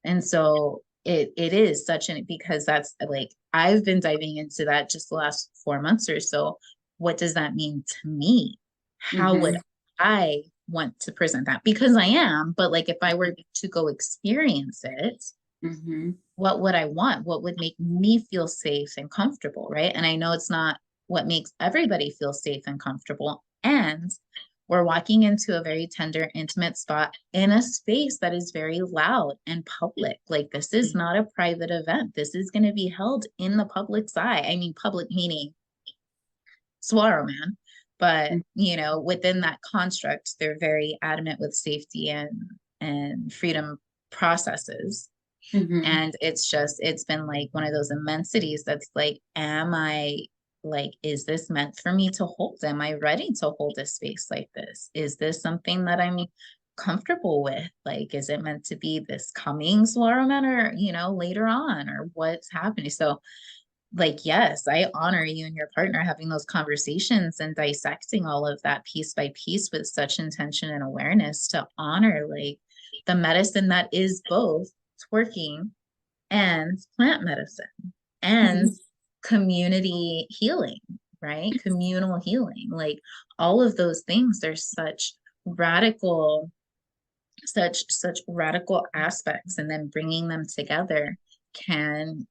And so it is such an, because that's like I've been diving into that just the last 4 months or so. What does that mean to me? How would Mhm. I want to present that? Because I am, but like if I were to go experience it, Mhm. what would I want? What would make me feel safe and comfortable, right? And I know it's not what makes everybody feel safe and comfortable. And we're walking into a very tender, intimate spot in a space that is very loud and public. Like this is not a private event. This is going to be held in the public's eye. I mean, public meaning Saguaro Man. But, you know, within that construct, they're very adamant with safety and freedom processes. Mhm. And it's been like one of those immensities that's like, am I like, is this meant for me to hold? Am I ready to hold a space like this? Is this something that I'm comfortable with? Like, is it meant to be this coming Swarman, or, you know, later on, or what's happening? So like, yes, I honor you and your partner having those conversations and dissecting all of that piece by piece with such intention and awareness to honor like the medicine that is both twerking and plant medicine and community healing, right? Communal healing. Like all of those things, there's radical such radical aspects, and then bringing them together can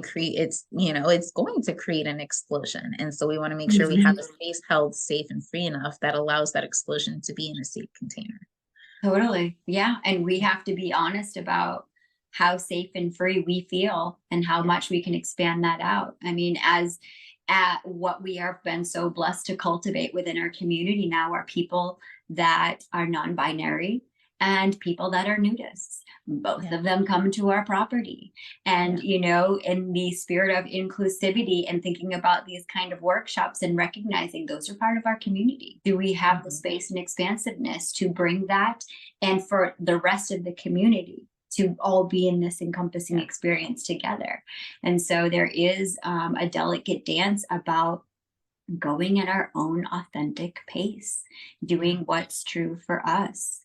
create, it's going to create an explosion. And so we want to make sure we have a space held safe and free enough that allows that explosion to be in a safe container. Totally. Yeah. And we have to be honest about how safe and free we feel and how much we can expand that out. I mean, as at what we have been so blessed to cultivate within our community now are people that are non-binary and people that are nudists. Both of them come to our property. And, in the spirit of inclusivity and thinking about these kind of workshops and recognizing those are part of our community. Do we have the space and expansiveness to bring that and for the rest of the community to all be in this encompassing experience together? And so there is a delicate dance about going at our own authentic pace, doing what's true for us.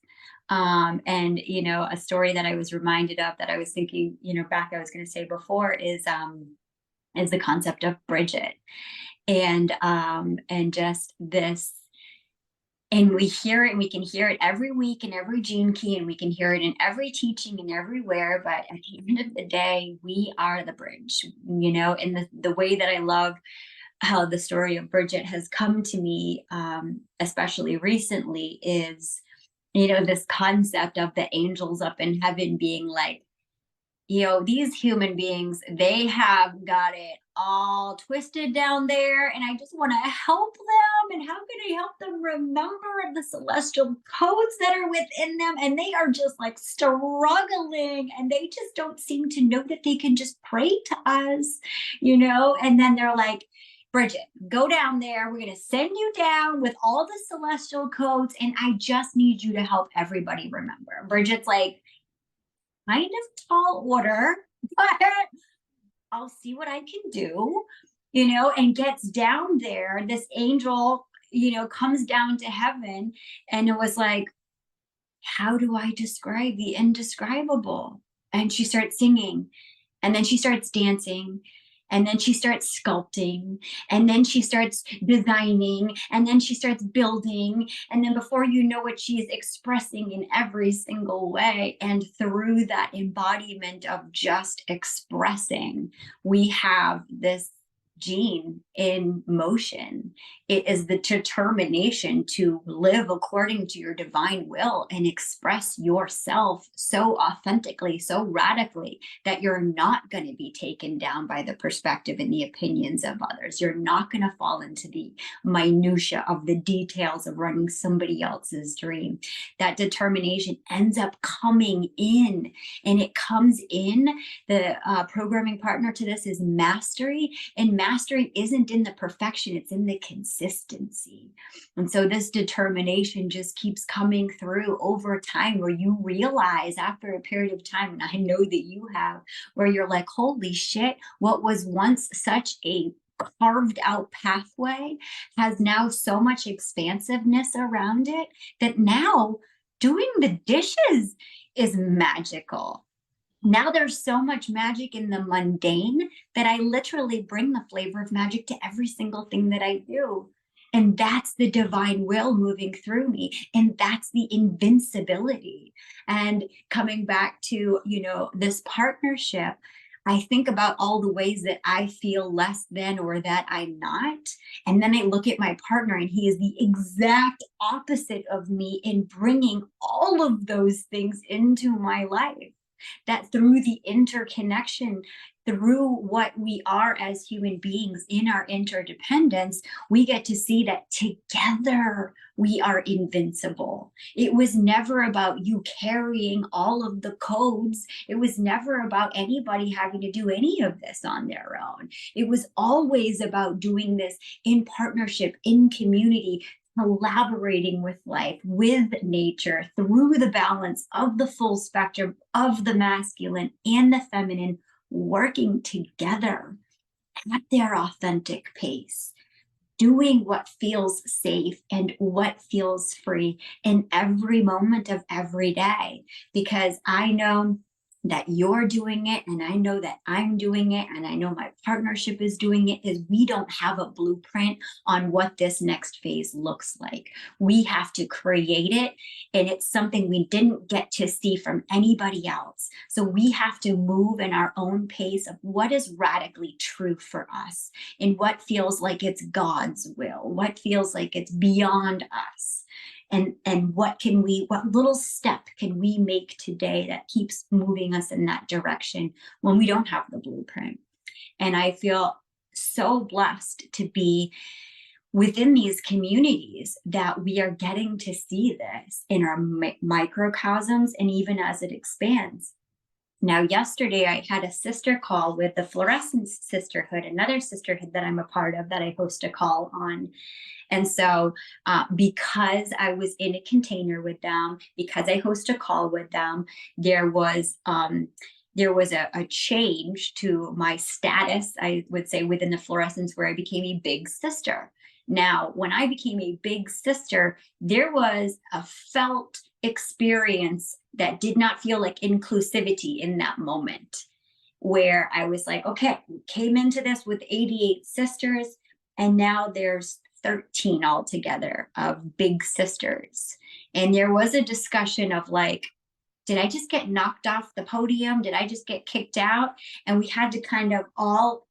And a story that I was reminded of that I was thinking, back I was going to say before is the concept of Bridget, and just this. And we hear it, and we can hear it every week in every gene key, and we can hear it in every teaching and everywhere. But at the end of the day, we are the bridge, and the way that I love how the story of Bridget has come to me, especially recently, is, this concept of the angels up in heaven being like, these human beings, they have got it all twisted down there, and I just want to help them. And how can I help them remember the celestial codes that are within them? And they are just like struggling, and they just don't seem to know that they can just pray to us, and then they're like, Bridget, go down there. We're going to send you down with all the celestial codes, and I just need you to help everybody remember. Bridget's like, kind of tall order, but I'll see what I can do, and gets down there. This angel, comes down to heaven, and it was like, how do I describe the indescribable? And she starts singing, and then she starts dancing, and then she starts sculpting, and then she starts designing, and then she starts building, and then before you know it, she is expressing in every single way. And through that embodiment of just expressing, we have this gene in motion. It is the determination to live according to your divine will and express yourself so authentically, so radically, that you're not going to be taken down by the perspective and the opinions of others. You're not going to fall into the minutia of the details of running somebody else's dream. That determination ends up coming in, and it comes in. The programming partner to this is mastery, and mastery isn't in the perfection, it's in the consistency. And so this determination just keeps coming through over time, where you realize after a period of time, and I know that you have, where you're like, holy shit, what was once such a carved out pathway has now so much expansiveness around it that now doing the dishes is magical. Now there's so much magic in the mundane that I literally bring the flavor of magic to every single thing that I do. And that's the divine will moving through me. And that's the invincibility. And coming back to, this partnership, I think about all the ways that I feel less than or that I'm not. And then I look at my partner, and he is the exact opposite of me in bringing all of those things into my life. That through the interconnection, through what we are as human beings in our interdependence, we get to see that together we are invincible. It was never about you carrying all of the codes. It was never about anybody having to do any of this on their own. It was always about doing this in partnership, in community, collaborating with life, with nature, through the balance of the full spectrum of the masculine and the feminine, working together at their authentic pace, doing what feels safe and what feels free in every moment of every day, because I know that you're doing it, and I know that I'm doing it, and I know my partnership is doing it, is we don't have a blueprint on what this next phase looks like. We have to create it, and it's something we didn't get to see from anybody else. So we have to move in our own pace of what is radically true for us, and what feels like it's God's will, what feels like it's beyond us. And what little step can we make today that keeps moving us in that direction when we don't have the blueprint? And I feel so blessed to be within these communities that we are getting to see this in our microcosms, and even as it expands. Now, yesterday I had a sister call with the Fluorescence Sisterhood, another sisterhood that I'm a part of, that I host a call on. And so, because I was in a container with them, because I host a call with them, there was a change to my status, I would say, within the fluorescence, where I became a big sister. Now, when I became a big sister, there was a felt experience that did not feel like inclusivity in that moment, where I was like, okay, we came into this with 88 sisters, and now there's 13 altogether of big sisters. And there was a discussion of like, did I just get knocked off the podium? Did I just get kicked out? And we had to kind of all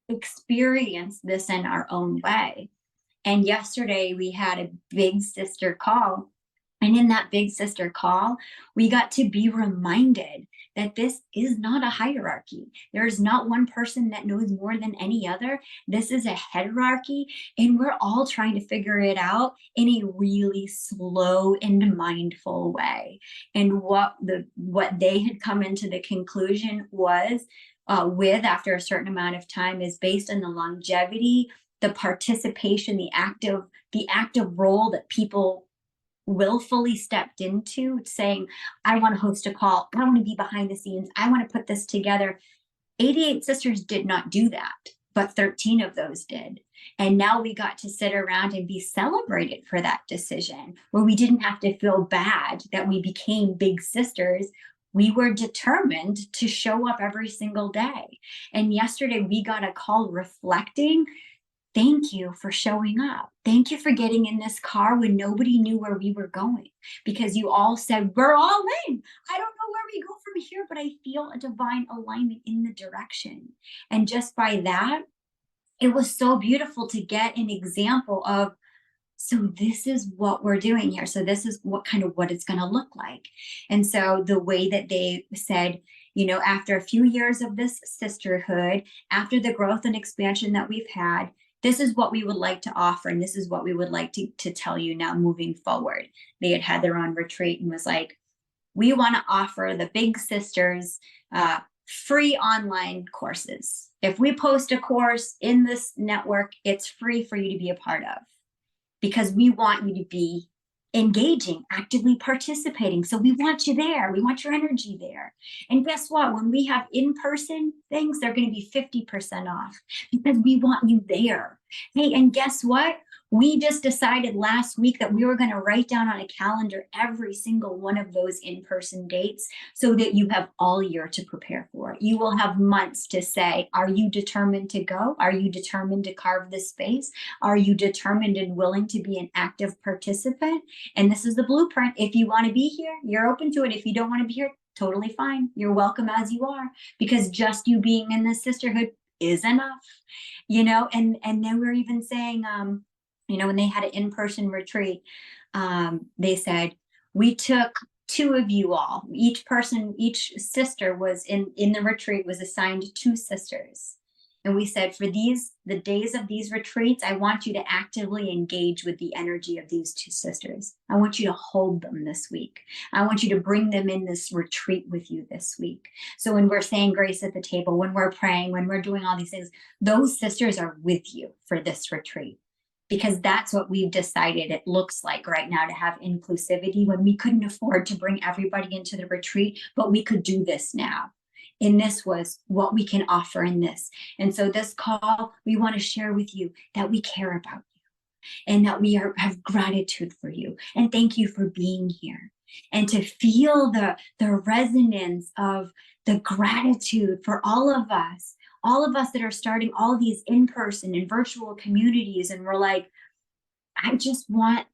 experience this in our own way. And yesterday we had a big sister call. And in that big sister call, we got to be reminded that this is not a hierarchy. There is not one person that knows more than any other. This is a hierarchy, and we're all trying to figure it out in a really slow and mindful way. And what they had come into the conclusion was, with after a certain amount of time, is based on the longevity, the participation, the active role that people willfully stepped into, saying, I want to host a call, I want to be behind the scenes, I want to put this together. 88 sisters did not do that, but 13 of those did. And now we got to sit around and be celebrated for that decision, where we didn't have to feel bad that we became big sisters. We were determined to show up every single day. And yesterday we got a call reflecting, thank you for showing up. Thank you for getting in this car when nobody knew where we were going, because you all said, we're all in. I don't know where we go from here, but I feel a divine alignment in the direction. And just by that, it was so beautiful to get an example of, so this is what we're doing here. So this is what it's going to look like. And so the way that they said, after a few years of this sisterhood, after the growth and expansion that we've had, this is what we would like to offer, and this is what we would like to tell you now moving forward. They had their own retreat and was like, we want to offer the big sisters free online courses. If we post a course in this network, it's free for you to be a part of, because we want you to be engaging, actively participating. So we want you there. We want your energy there. And guess what? When we have in-person things, they're going to be 50% off, because we want you there. Hey, and guess what? We just decided last week that we were going to write down on a calendar every single one of those in-person dates, so that you have all year to prepare for it. You will have months to say, are you determined to go? Are you determined to carve the space? Are you determined and willing to be an active participant? And this is the blueprint. If you want to be here, you're open to it. If you don't want to be here, totally fine. You're welcome as you are, because just you being in this sisterhood is enough, and then we're even saying, when they had an in-person retreat, they said, we took 2 of you all, each sister was in the retreat was assigned 2 sisters. And we said, for the days of these retreats, I want you to actively engage with the energy of these 2 sisters. I want you to hold them this week. I want you to bring them in this retreat with you this week. So when we're saying grace at the table, when we're praying, when we're doing all these things, those sisters are with you for this retreat. Because that's what we've decided it looks like right now, to have inclusivity, when we couldn't afford to bring everybody into the retreat, but we could do this now. And this was what we can offer in this. And so this call, we want to share with you that we care about you and that we have gratitude for you. And thank you for being here. And to feel the resonance of the gratitude for all of us that are starting all these in-person and virtual communities. And we're like, I just want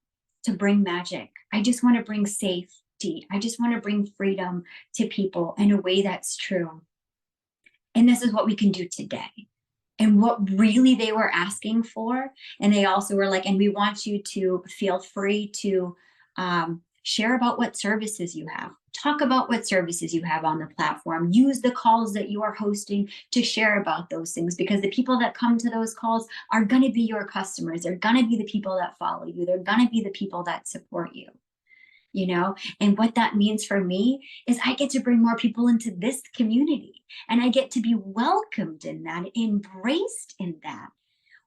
to bring magic. I just want to bring safety. I just want to bring freedom to people in a way that's true. And this is what we can do today. And what really they were asking for. And they also were like, and we want you to feel free to share about what services you have. Talk about what services you have on the platform. Use the calls that you are hosting to share about those things, because the people that come to those calls are going to be your customers. They're going to be the people that follow you. They're going to be the people that support you. You know, and what that means for me is I get to bring more people into this community, and I get to be welcomed in that, embraced in that,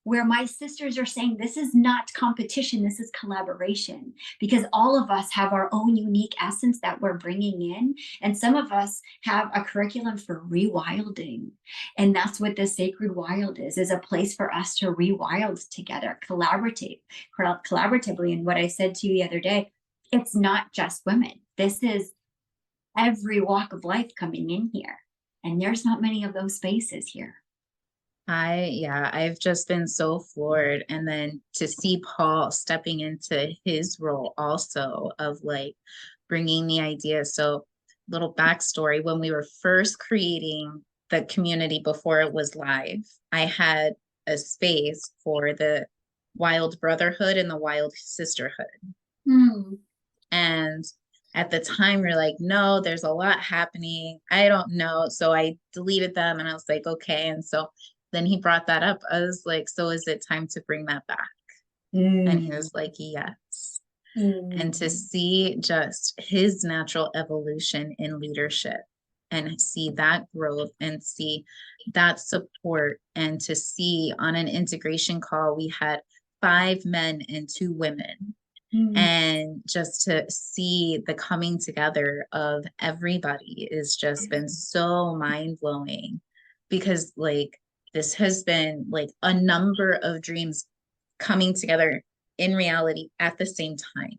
where my sisters are saying this is not competition, this is collaboration, because all of us have our own unique essence that we're bringing in. And some of us have a curriculum for rewilding. And that's what the Sacred Wild is a place for us to rewild together, collaboratively. And what I said to you the other day, it's not just women. This is every walk of life coming in here. And there's not many of those spaces here. I've just been so floored. And then to see Paul stepping into his role also of like bringing the idea. So little backstory, when we were first creating the community before it was live, I had a space for the Wild Brotherhood and the Wild Sisterhood. And at the time, we're like, no, there's a lot happening. I don't know. So I deleted them and I was like, okay. And so then he brought that up. I was like, so is it time to bring that back? And he was like, yes. And to see just his natural evolution in leadership and see that growth and see that support, and to see on an integration call, we had 5 men and 2 women. And just to see the coming together of everybody is just been so mind-blowing, because like this has been like a number of dreams coming together in reality at the same time,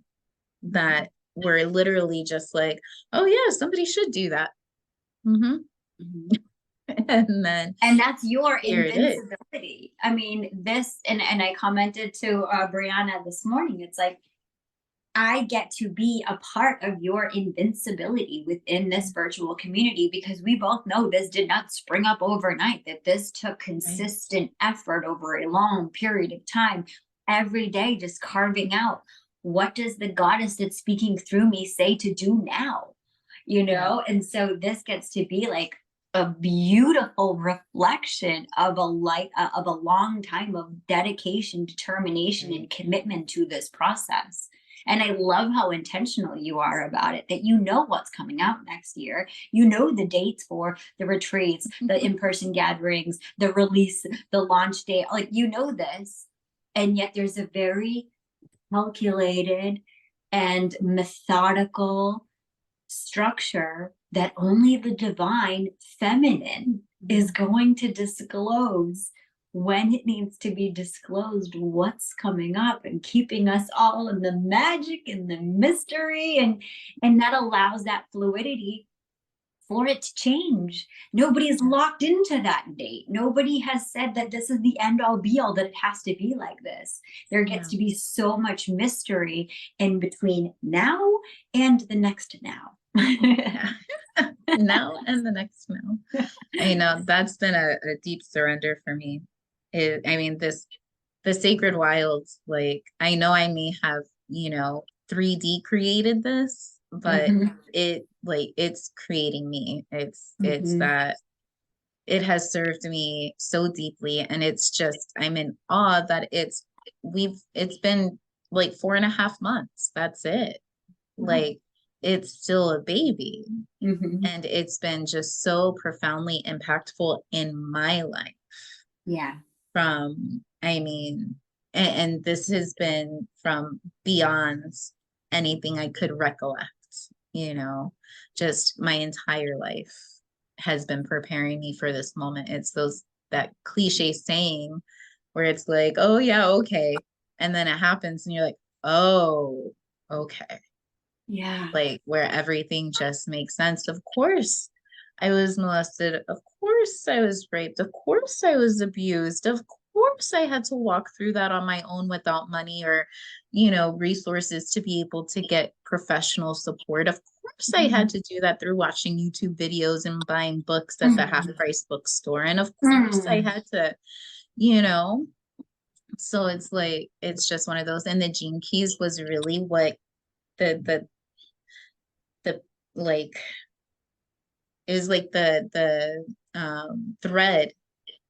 that we're literally just like, oh yeah, somebody should do that. And that's your invincibility. I mean, this, and I commented to Brianna this morning, it's like, I get to be a part of your invincibility within this virtual community, because we both know this did not spring up overnight, that this took consistent effort over a long period of time, every day, just carving out, what does the goddess that's speaking through me say to do now? You know, and so this gets to be like a beautiful reflection of a long time of dedication, determination, and commitment to this process. And I love how intentional you are about it, that you know what's coming out next year. You know the dates for the retreats, the in-person gatherings, the release, the launch date. Like, you know this. And yet there's a very calculated and methodical structure that only the divine feminine is going to disclose when it needs to be disclosed, what's coming up, and keeping us all in the magic and the mystery, and that allows that fluidity for it to change. Nobody's locked into that date. Nobody has said that this is the end all be all, that it has to be like this. There gets to be so much mystery in between now and the next now. Now and the next now. I know that's been a deep surrender for me. The Sacred Wilds, like, I know I may have, 3D created this, but it's creating me. It's that it has served me so deeply. And it's just, I'm in awe that it's been like 4.5 months. That's it. Like, it's still a baby. And it's been just so profoundly impactful in my life. And this has been from beyond anything I could recollect, just my entire life. has been preparing me for this moment. It's that cliche saying where it's like, oh yeah, okay. And then it happens and you're like, oh, okay. Yeah. Like where everything just makes sense. Of course, I was molested. Of course, I was raped. Of course, I was abused. Of course, I had to walk through that on my own without money or, resources to be able to get professional support. Of course, I had to do that through watching YouTube videos and buying books at the half price bookstore. And of course, I had to, you know, so it's like, it's just one of those. And the gene keys was really what the like it was like the thread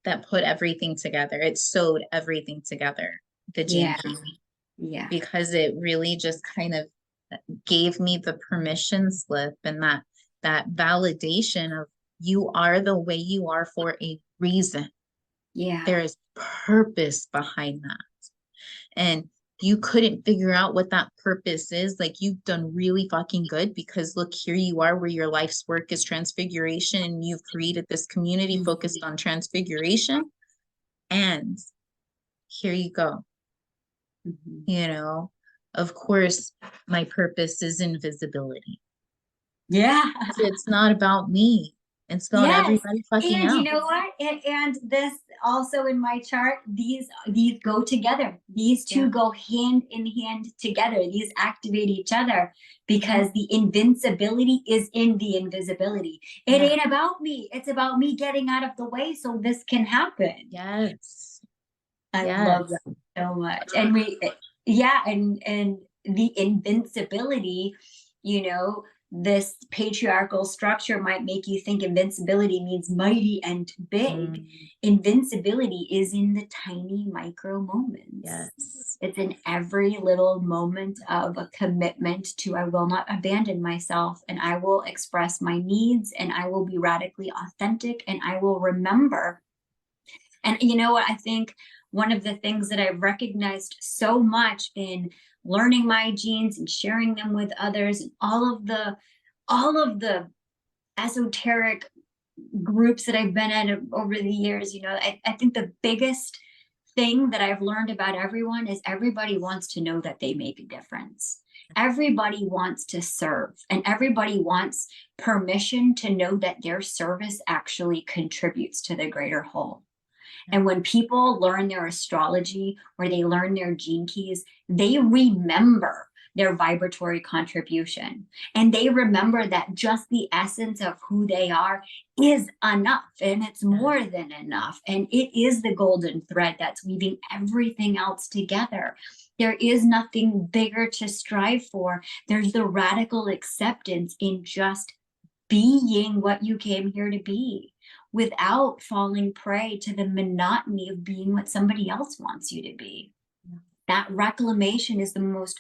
that put everything together. It sewed everything together, the gene Yeah. key, Yeah. because it really just kind of gave me the permission slip and that validation of you are the way you are for a reason. Yeah. There is purpose behind that. And you couldn't figure out what that purpose is, like you've done really fucking good, because look, here you are where your life's work is transfiguration and you've created this community focused on transfiguration. And here you go. Mhm. You know, of course, my purpose is invisibility. Yeah. So it's not about me. It's about Yes. everybody fucking And you else. know what? And this also in my chart, these go together. These Yeah. two go hand in hand together. These activate each other Yeah. because the invincibility is in the invisibility. It Yeah. ain't about me. It's about me getting out of the way so this can happen. Yes. I Yes. love that so much. And yeah, and the invincibility, you know, this patriarchal structure might make you think invincibility means mighty and big. Mm, Invincibility is in the tiny micro moments. yes. It's in every little moment of a commitment to I will not abandon myself and I will express my needs and I will be radically authentic and I will remember. And you know what? I think one of the things that I've recognized so much in learning my genes and sharing them with others and all of the esoteric groups that I've been in over the years, I think the biggest thing that I've learned about everyone is everybody wants to know that they make a difference. Everybody wants to serve, and everybody wants permission to know that their service actually contributes to the greater whole. And when people learn their astrology or they learn their gene keys, they remember their vibratory contribution. And they remember that just the essence of who they are is enough. And it's more than enough. And it is the golden thread that's weaving everything else together. There is nothing bigger to strive for. There's the radical acceptance in just being what you came here to be without falling prey to the monotony of being what somebody else wants you to be. That reclamation is the most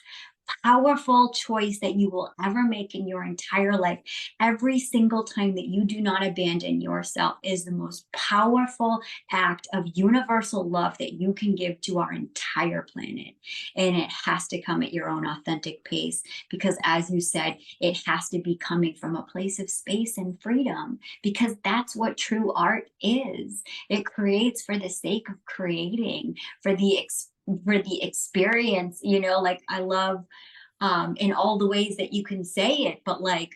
powerful choice that you will ever make in your entire life. Every single time that you do not abandon yourself is the most powerful act of universal love that you can give to our entire planet. And it has to come at your own authentic pace because, as you said, it has to be coming from a place of space and freedom because that's what true art is. It creates for the sake of creating, for the experience, like I love in all the ways that you can say it, but like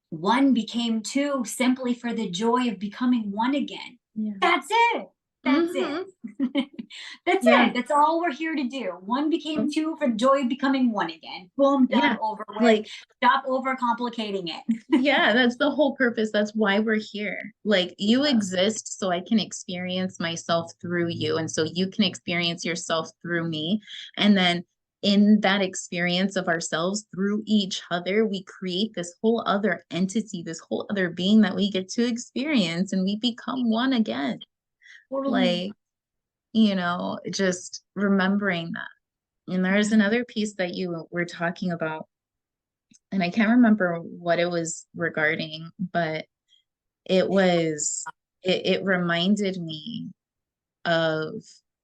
one became two simply for the joy of becoming one again. Yeah. That's it. That's it. That's Yeah. it. That's all we're here to do. One became two for the joy of becoming one again. Boom, done, Yeah. over with. Like, Stop overcomplicating it. yeah, that's the whole purpose. That's why we're here. Like, you exist so I can experience myself through you. And so you can experience yourself through me. And then in that experience of ourselves through each other, we create this whole other entity, this whole other being that we get to experience, and we become one again. Totally. Like, just remembering that. And there's another piece that you were talking about, and I can't remember what it was regarding, but it was it reminded me of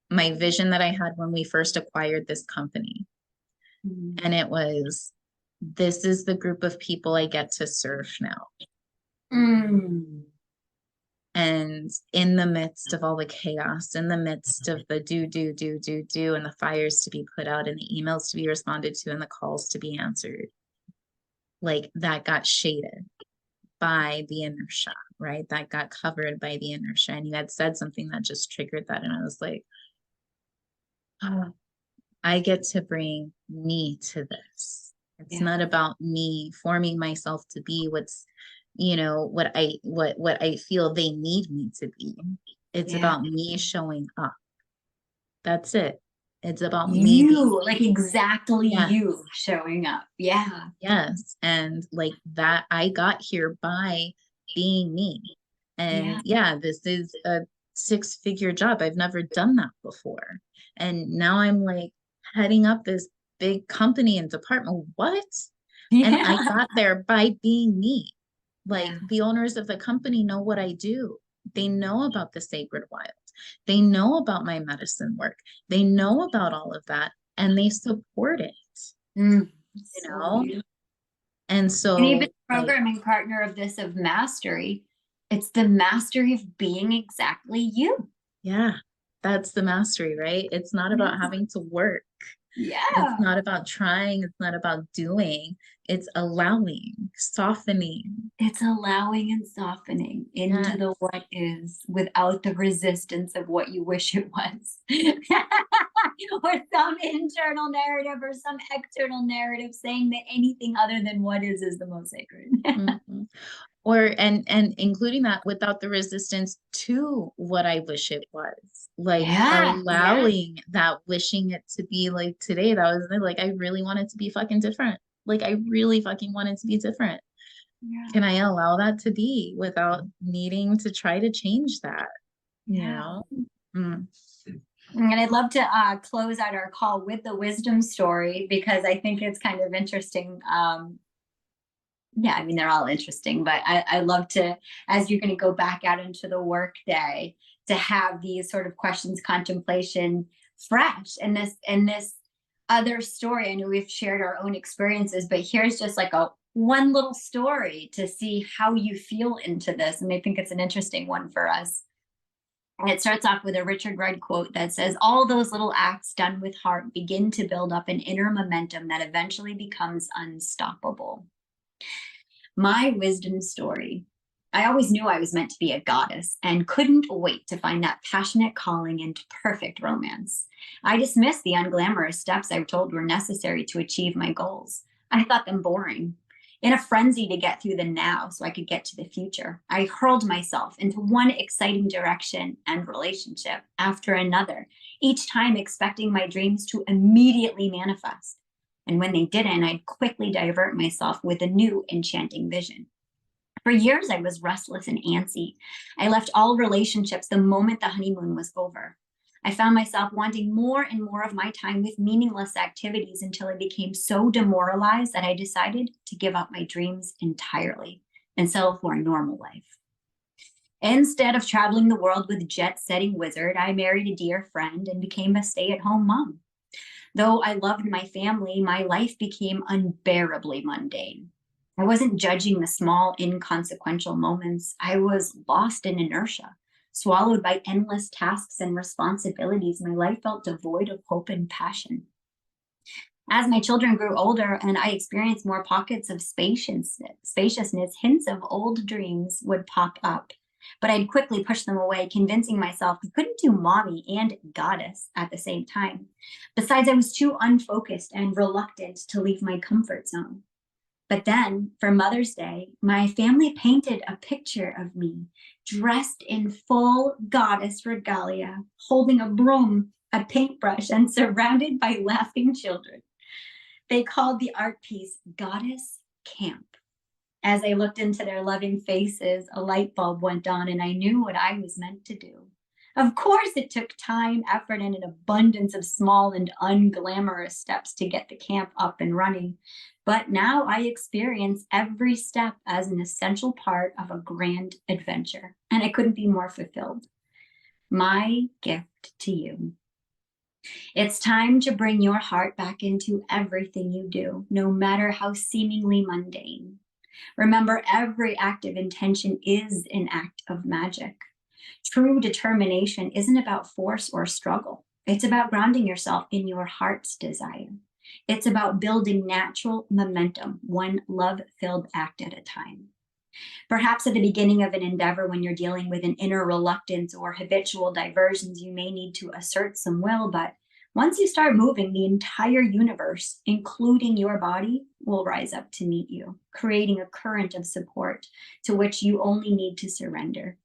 my vision that I had when we first acquired this company. Mm. And it was, this is the group of people I get to serve now. Mm. And in the midst of all the chaos, in the midst of the do, and the fires to be put out and the emails to be responded to and the calls to be answered, like that got shaded by the inertia, right? That got covered by the inertia. And you had said something that just triggered that. And I was like, oh, I get to bring me to this. It's not about me forming myself to be what's, what I feel they need me to be. It's about me showing up. That's it. It's about me being like exactly yeah. you showing up. Yeah. Yes. And like that, I got here by being me. And this is a 6-figure job. I've never done that before. And now I'm like heading up this big company and department. What? And I got there by being me. Like the owners of the company know what I do. They know about the sacred wild. They know about my medicine work. They know about all of that and they support it. So And so and even programming partner of this of mastery, it's the mastery of being exactly you. Yeah, that's the mastery, right? It's not about having to work. It's not about trying. It's not about doing. It's allowing, softening. It's allowing and softening into the what is without the resistance of what you wish it was. Or some internal narrative or some external narrative saying that anything other than what is the most sacred. Or and including that without the resistance to what I wish it was. Like allowing that, wishing it to be like today. That was like I really wanted to be fucking different. Like I really fucking wanted to be different. Can I allow that to be without needing to try to change that? You know? And I'd love to close out our call with the wisdom story because I think it's kind of interesting. I mean, they're all interesting, but I love to, as you're going to go back out into the work day, to have these sort of questions, contemplation fresh. And this other story, I know we've shared our own experiences, but here's just like one little story to see how you feel into this. And I think it's an interesting one for us. And it starts off with a Richard Rudd quote that says, all those little acts done with heart begin to build up an inner momentum that eventually becomes unstoppable. My wisdom story. I always knew I was meant to be a goddess and couldn't wait to find that passionate calling and perfect romance. I dismissed the unglamorous steps I was told were necessary to achieve my goals. I thought them boring. In a frenzy to get through the now so I could get to the future, I hurled myself into one exciting direction and relationship after another, each time expecting my dreams to immediately manifest. And when they didn't, I'd quickly divert myself with a new enchanting vision. For years, I was restless and antsy. I left all relationships the moment the honeymoon was over. I found myself wanting more and more of my time with meaningless activities until I became so demoralized that I decided to give up my dreams entirely and settle for a normal life. Instead of traveling the world with jet-setting wizard, I married a dear friend and became a stay-at-home mom. Though I loved my family, my life became unbearably mundane. I wasn't judging the small, inconsequential moments. I was lost in inertia, swallowed by endless tasks and responsibilities. My life felt devoid of hope and passion. As my children grew older and I experienced more pockets of spaciousness, hints of old dreams would pop up. But I'd quickly push them away, convincing myself I couldn't do mommy and goddess at the same time. Besides, I was too unfocused and reluctant to leave my comfort zone. But then, for Mother's Day, my family painted a picture of me dressed in full goddess regalia, holding a broom, a paintbrush, and surrounded by laughing children. They called the art piece Goddess Camp. As I looked into their loving faces, a light bulb went on and I knew what I was meant to do. Of course, it took time, effort, and an abundance of small and unglamorous steps to get the camp up and running. But now I experience every step as an essential part of a grand adventure, and I couldn't be more fulfilled. My gift to you. It's time to bring your heart back into everything you do, no matter how seemingly mundane. Remember, every act of intention is an act of magic. True determination isn't about force or struggle. It's about grounding yourself in your heart's desire. It's about building natural momentum, one love filled act at a time. Perhaps at the beginning of an endeavor, when you're dealing with an inner reluctance or habitual diversions, you may need to assert some will. But once you start moving, the entire universe, including your body, will rise up to meet you, creating a current of support to which you only need to surrender.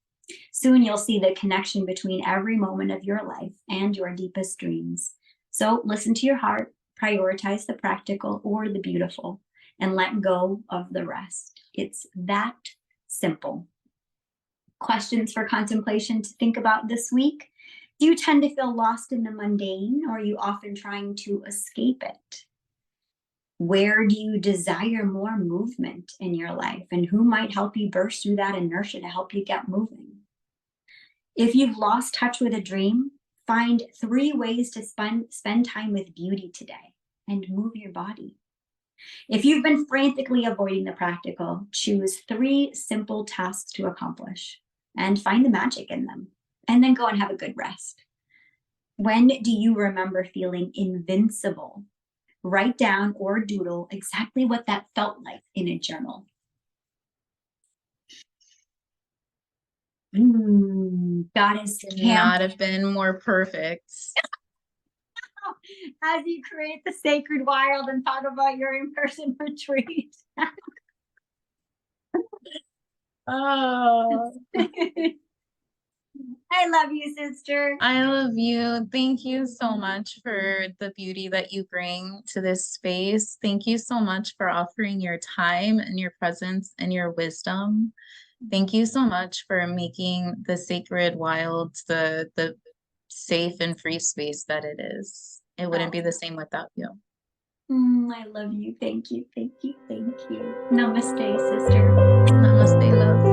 Soon you'll see the connection between every moment of your life and your deepest dreams. So listen to your heart, prioritize the practical or the beautiful, and let go of the rest. It's that simple. Questions for contemplation to think about this week? Do you tend to feel lost in the mundane, or are you often trying to escape it? Where do you desire more movement in your life, and who might help you burst through that inertia to help you get moving? If you've lost touch with a dream, find 3 ways to spend time with beauty today and move your body. If you've been frantically avoiding the practical, choose 3 simple tasks to accomplish and find the magic in them, and then go and have a good rest. When do you remember feeling invincible? Write down or doodle exactly what that felt like in a journal. Goddess Could camp. not have been more perfect. As you create the sacred wild and talk about your in-person retreat. Oh, I love you, sister. I love you. Thank you so much for the beauty that you bring to this space. Thank you so much for offering your time and your presence and your wisdom. Thank you so much for making the sacred wild the safe and free space that it is. It wouldn't be the same without you. I love you. Thank you. Thank you. Thank you. Namaste, sister. Namaste, love.